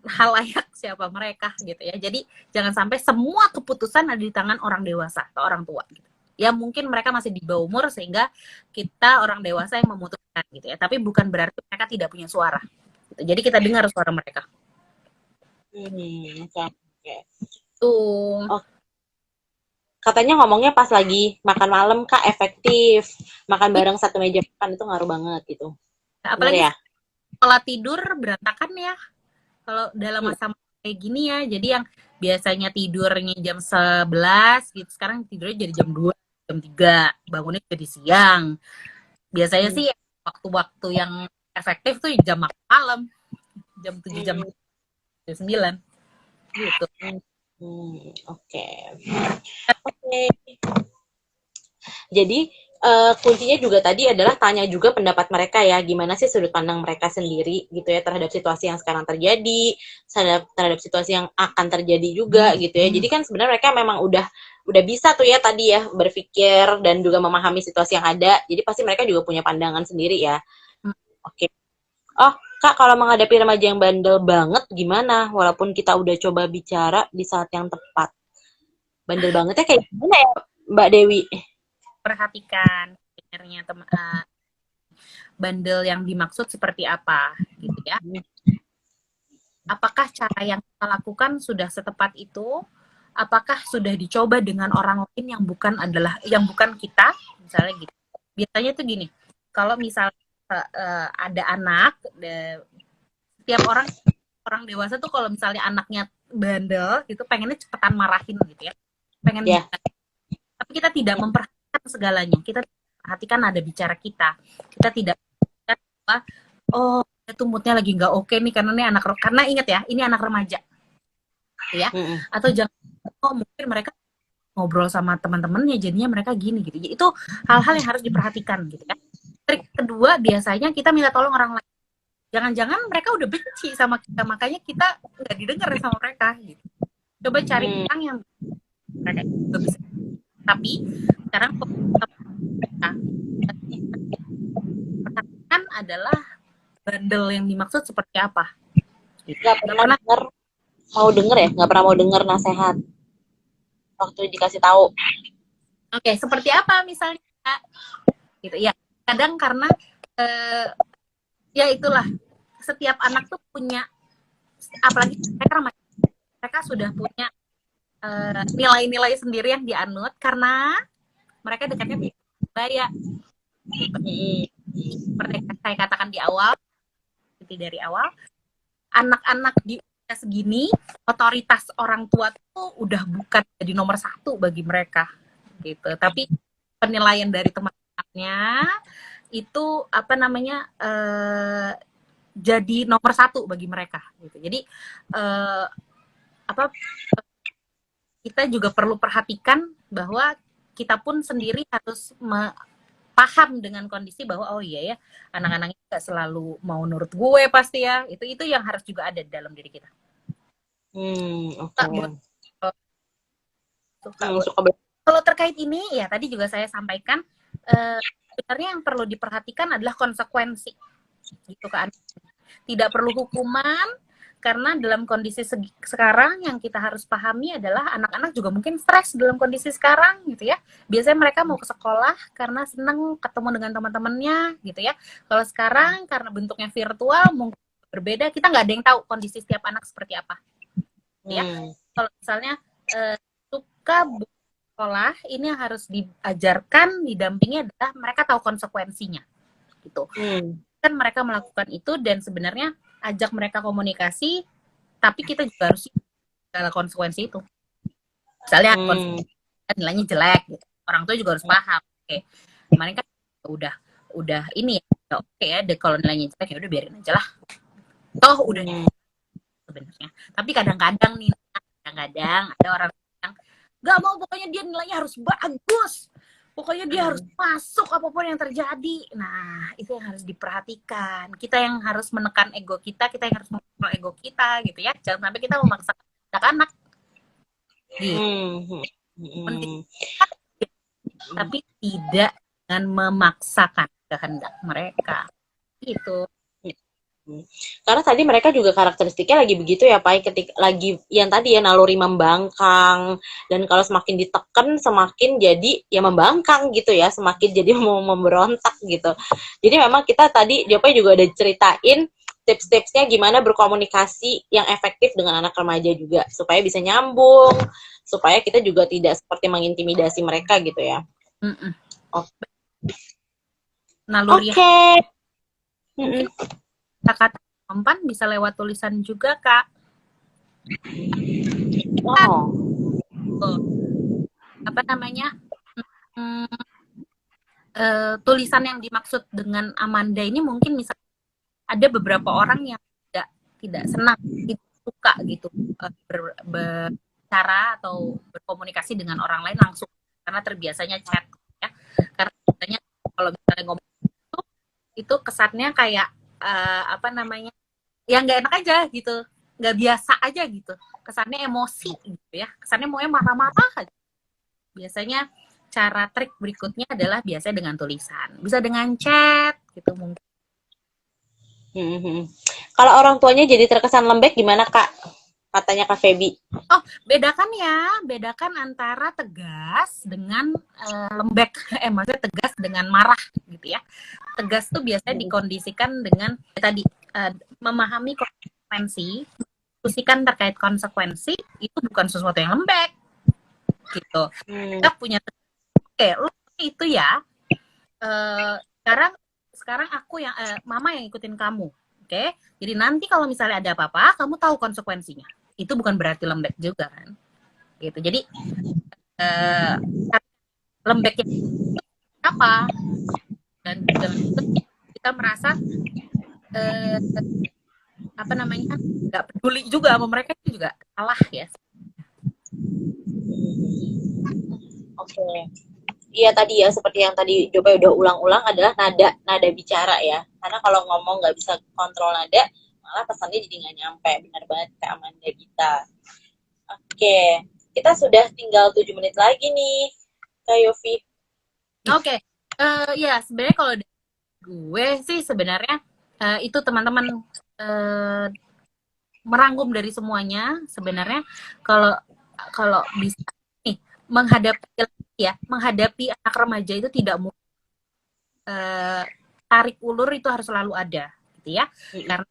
halayak siapa? Mereka gitu ya. Jadi jangan sampai semua keputusan ada di tangan orang dewasa atau orang tua gitu. Ya mungkin mereka masih di bawah umur sehingga kita orang dewasa yang memutuskan gitu ya. Tapi bukan berarti mereka tidak punya suara. Gitu. Jadi kita dengar suara mereka. Oke. Tuh. Oh. Katanya ngomongnya pas lagi makan malam, Kak, efektif. Makan bareng satu meja makan itu ngaruh banget gitu. Apalagi ya? Pola tidur berantakan ya. Kalau dalam masa kayak gini ya. Jadi yang biasanya tidurnya jam 11 gitu, sekarang tidurnya jadi jam 2. Jam 3, bangunnya jadi siang. Biasanya sih waktu-waktu yang efektif tuh jam makan malam. Jam 7, jam 9. Gitu. Oke. Jadi kuncinya juga tadi adalah tanya juga pendapat mereka ya, gimana sih sudut pandang mereka sendiri gitu ya terhadap situasi yang sekarang terjadi, terhadap situasi yang akan terjadi juga gitu ya. Jadi kan sebenarnya mereka memang udah bisa tuh ya tadi ya berpikir dan juga memahami situasi yang ada. Jadi pasti mereka juga punya pandangan sendiri ya. Oke. Oh, Kak, kalau menghadapi remaja yang bandel banget gimana? Walaupun kita udah coba bicara di saat yang tepat. Bandel bangetnya kayak gimana ya, Mbak Dewi? Perhatikan sebenarnya bandel yang dimaksud seperti apa gitu ya. Apakah cara yang kita lakukan sudah setepat itu? Apakah sudah dicoba dengan orang lain yang bukan kita, misalnya gitu. Biasanya tuh gini, kalau misalnya ada anak, setiap orang dewasa tuh kalau misalnya anaknya bandel gitu pengennya cepetan marahin gitu ya, tapi kita tidak memperhatikan segalanya. Kita perhatikan ada bicara kita tidak apa, oh itu moodnya lagi nggak oke nih karena ingat ya ini anak remaja ya. Atau jangan mungkin mereka ngobrol sama teman-temannya jadinya mereka gini gitu. Itu hal-hal yang harus diperhatikan gitu ya. Trik kedua, biasanya kita minta tolong orang lain. Jangan-jangan mereka udah benci sama kita, makanya kita nggak didengar sama mereka gitu. Coba cari orang yang mereka juga bisa. Tapi sekarang perhatikan adalah bandel yang dimaksud seperti apa. Nggak pernah nggak pernah mau denger nasihat waktu dikasih tahu. Oke, seperti apa misalnya? Gitu ya. Kadang karena ya itulah, setiap anak tuh punya, apalagi mereka sudah punya nilai-nilai sendiri yang dianut karena mereka dekatnya budaya. Seperti yang saya katakan di awal, anak-anak di usia segini, otoritas orang tua tuh udah bukan jadi nomor 1 bagi mereka, gitu. Tapi penilaian dari teman-temannya itu apa namanya jadi nomor 1 bagi mereka, gitu. Jadi kita juga perlu perhatikan bahwa kita pun sendiri harus paham dengan kondisi bahwa oh iya ya anak-anak ini gak selalu mau nurut gue pasti ya, itu yang harus juga ada di dalam diri kita. Kalau terkait ini ya tadi juga saya sampaikan sebenarnya yang perlu diperhatikan adalah konsekuensi gitu kan. Tidak perlu hukuman, karena dalam kondisi sekarang yang kita harus pahami adalah anak-anak juga mungkin stres dalam kondisi sekarang gitu ya. Biasanya mereka mau ke sekolah karena senang ketemu dengan teman-temannya gitu ya. Kalau sekarang karena bentuknya virtual mungkin berbeda, kita nggak ada yang tahu kondisi setiap anak seperti apa. Ya, kalau misalnya suka sekolah ini yang harus diajarkan, didampingi adalah mereka tahu konsekuensinya gitu. Kan mereka melakukan itu dan sebenarnya ajak mereka komunikasi, tapi kita juga harus segala konsekuensi itu. Misalnya nilainya jelek gitu. Orang tua juga harus paham. Oke. Kemarin kan udah ini ya. Oke ya, kalau nilainya jelek ya udah biarin aja lah. Toh udah sebenarnya. Tapi kadang-kadang ada orang yang nggak mau, pokoknya dia nilainya harus bagus. Pokoknya dia harus masuk apapun yang terjadi. Nah, itu yang harus diperhatikan. Kita yang harus menekan ego kita yang harus mengontrol ego kita gitu ya. Jangan sampai kita memaksa anak-anak. Gitu. Tapi tidak dengan memaksakan kehendak mereka. Gitu. Karena tadi mereka juga karakteristiknya lagi begitu ya Pak, ketika lagi yang tadi ya naluri membangkang, dan kalau semakin ditekan semakin jadi ya membangkang gitu ya, semakin jadi mau memberontak gitu. Jadi memang kita tadi Jopai juga udah ceritain tips-tipsnya gimana berkomunikasi yang efektif dengan anak remaja juga, supaya bisa nyambung, supaya kita juga tidak seperti mengintimidasi mereka gitu ya. Naluri. Mungkin kata mempan bisa lewat tulisan juga, Kak. Apa namanya? Tulisan yang dimaksud dengan Amanda ini mungkin misalnya ada beberapa orang yang tidak senang, tidak suka gitu berbicara atau berkomunikasi dengan orang lain langsung karena terbiasanya chat ya. Karena biasanya kalau misalnya ngomong itu kesannya kayak apa namanya, yang nggak enak aja gitu, nggak biasa aja gitu, kesannya emosi gitu ya, kesannya maunya marah-marah aja. Biasanya cara trik berikutnya adalah biasanya dengan tulisan, bisa dengan chat gitu mungkin. Kalau orang tuanya jadi terkesan lembek gimana Kak? Katanya Kak Feby. Oh, bedakan antara tegas dengan lembek. Maksudnya tegas dengan marah gitu ya. Tegas tuh biasanya dikondisikan dengan tadi memahami konsekuensi, diskusikan terkait konsekuensi, itu bukan sesuatu yang lembek gitu. Kita punya lo itu ya. Sekarang aku yang mama yang ikutin kamu. Oke. Jadi nanti kalau misalnya ada apa-apa, kamu tahu konsekuensinya. Itu bukan berarti lembek juga kan, gitu. Jadi lembeknya apa, dan kita merasa apa namanya, nggak peduli juga sama mereka, itu juga salah ya. Oke. Iya tadi ya, seperti yang tadi Jopai udah ulang-ulang adalah nada bicara ya, karena kalau ngomong nggak bisa kontrol nada, malah pesannya jadi nggak nyampe. Benar banget Kak Amanda kita. Oke, kita sudah tinggal 7 menit lagi nih Kak Yofi. Oke. Ya sebenarnya kalau gue sih sebenarnya itu teman-teman merangkum dari semuanya. Sebenarnya kalau bisa nih menghadapi anak remaja itu tidak mudah. Tarik ulur itu harus selalu ada gitu ya. Karena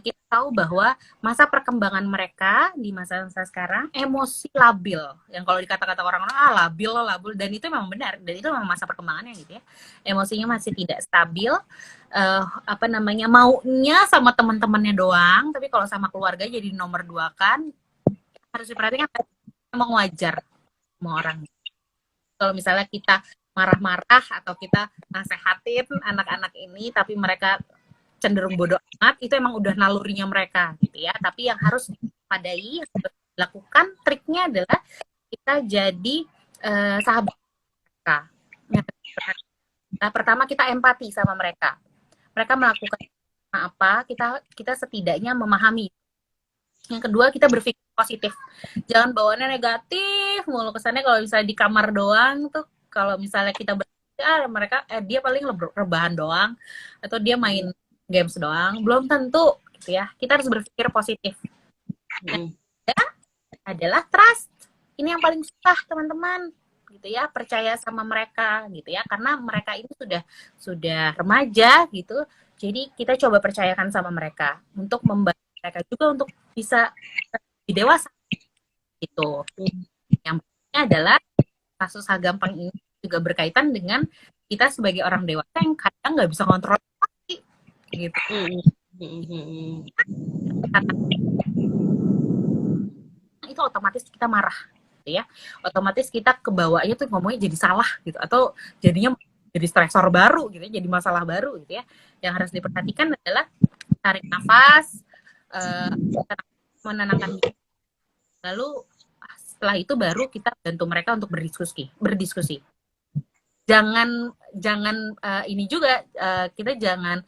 kita tahu bahwa masa perkembangan mereka di masa-masa sekarang emosi labil, yang kalau dikata-kata orang-orang labil, dan itu memang benar, dan itu memang masa perkembangannya gitu ya. Emosinya masih tidak stabil, apa namanya, maunya sama teman-temannya doang, tapi kalau sama keluarga jadi nomor 2 kan. Harus diperhatikan, memang wajar semua orang. Kalau misalnya kita marah-marah atau kita nasehatin anak-anak ini tapi mereka cenderung bodoh amat, itu emang udah nalurinya mereka gitu ya. Tapi yang harus dipadai, yang harus dilakukan, triknya adalah kita jadi sahabat mereka. Nah, pertama kita empati sama mereka. Mereka melakukan apa, kita setidaknya memahami. Yang kedua, kita berpikir positif. Jangan bawaannya negatif mulu, kesannya kalau misalnya di kamar doang tuh, kalau misalnya kita mereka dia paling rebahan doang, atau dia main games doang, belum tentu gitu ya. Kita harus berpikir positif. Adalah trust. Ini yang paling susah teman-teman gitu ya, percaya sama mereka gitu ya, karena mereka ini sudah remaja gitu. Jadi kita coba percayakan sama mereka untuk membantu mereka juga untuk bisa lebih dewasa gitu. Yang pentingnya adalah kasus hal gampang ini juga berkaitan dengan kita sebagai orang dewasa yang kadang nggak bisa kontrol emosi, gitu. Karena itu otomatis kita marah, gitu ya. Otomatis kita kebawanya tuh ngomongnya jadi salah gitu, atau jadinya jadi stresor baru gitu ya, jadi masalah baru gitu ya. Yang harus diperhatikan adalah tarik nafas, menenangkan diri, lalu setelah itu baru kita bantu mereka untuk berdiskusi. Jangan ini juga kita jangan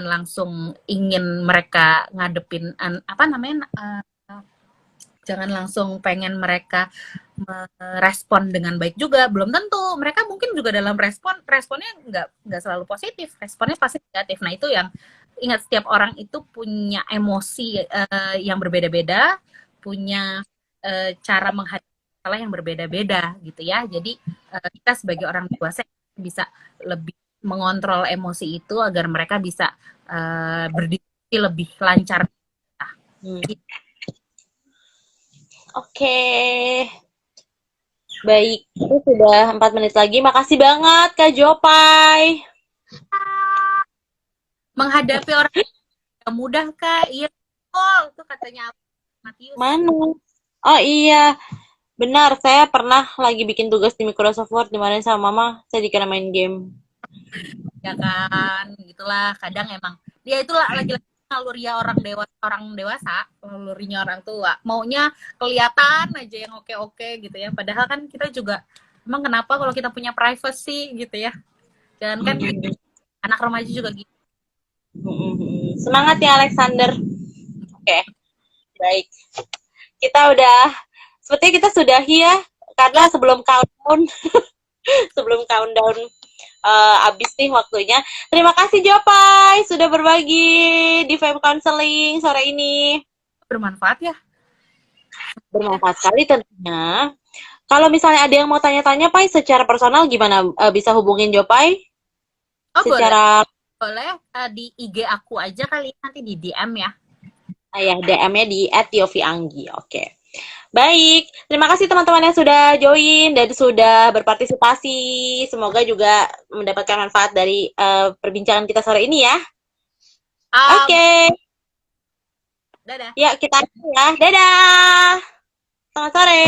langsung ingin mereka ngadepin apa namanya jangan langsung pengen mereka merespon dengan baik juga, belum tentu. Mereka mungkin juga dalam responnya nggak selalu positif, responnya pasti negatif. Nah itu yang ingat, setiap orang itu punya emosi yang berbeda-beda, punya cara menghadapi masalah yang berbeda-beda gitu ya. Jadi kita sebagai orang dewasa bisa lebih mengontrol emosi itu agar mereka bisa berdiskusi lebih lancar. Oke. Baik, itu sudah 4 menit lagi. Makasih banget Kak Jopai. Menghadapi orang yang mudah Kak, iya. Oh, itu katanya Matius. Mana? Oh iya, benar. Saya pernah lagi bikin tugas di Microsoft Word dimana sama Mama, saya dikira main game. Ya kan, gitulah. Kadang emang dia itulah lagi-lagi nalurinya orang dewasa, nalurinya orang tua. Maunya kelihatan aja yang oke-oke gitu ya. Padahal kan kita juga emang kenapa kalau kita punya privacy gitu ya. Dan kan anak remaja juga gitu. Semangat ya Alexander. Oke. Baik. Kita sepertinya kita sudahi ya, karena sebelum countdown habis nih waktunya. Terima kasih Jopai sudah berbagi di Fem Counseling sore ini. Bermanfaat ya? Bermanfaat sekali tentunya. Kalau misalnya ada yang mau tanya-tanya, Pai, secara personal gimana? Bisa hubungin Jopai? Oh, secara boleh di IG aku aja kali, nanti di DM ya. Ya, DM-nya di @yofianggi. Oke. Baik, terima kasih teman-teman yang sudah join dan sudah berpartisipasi. Semoga juga mendapatkan manfaat dari perbincangan kita sore ini ya. Oke. Dadah. Ya, kita ya. Dadah. Selamat sore.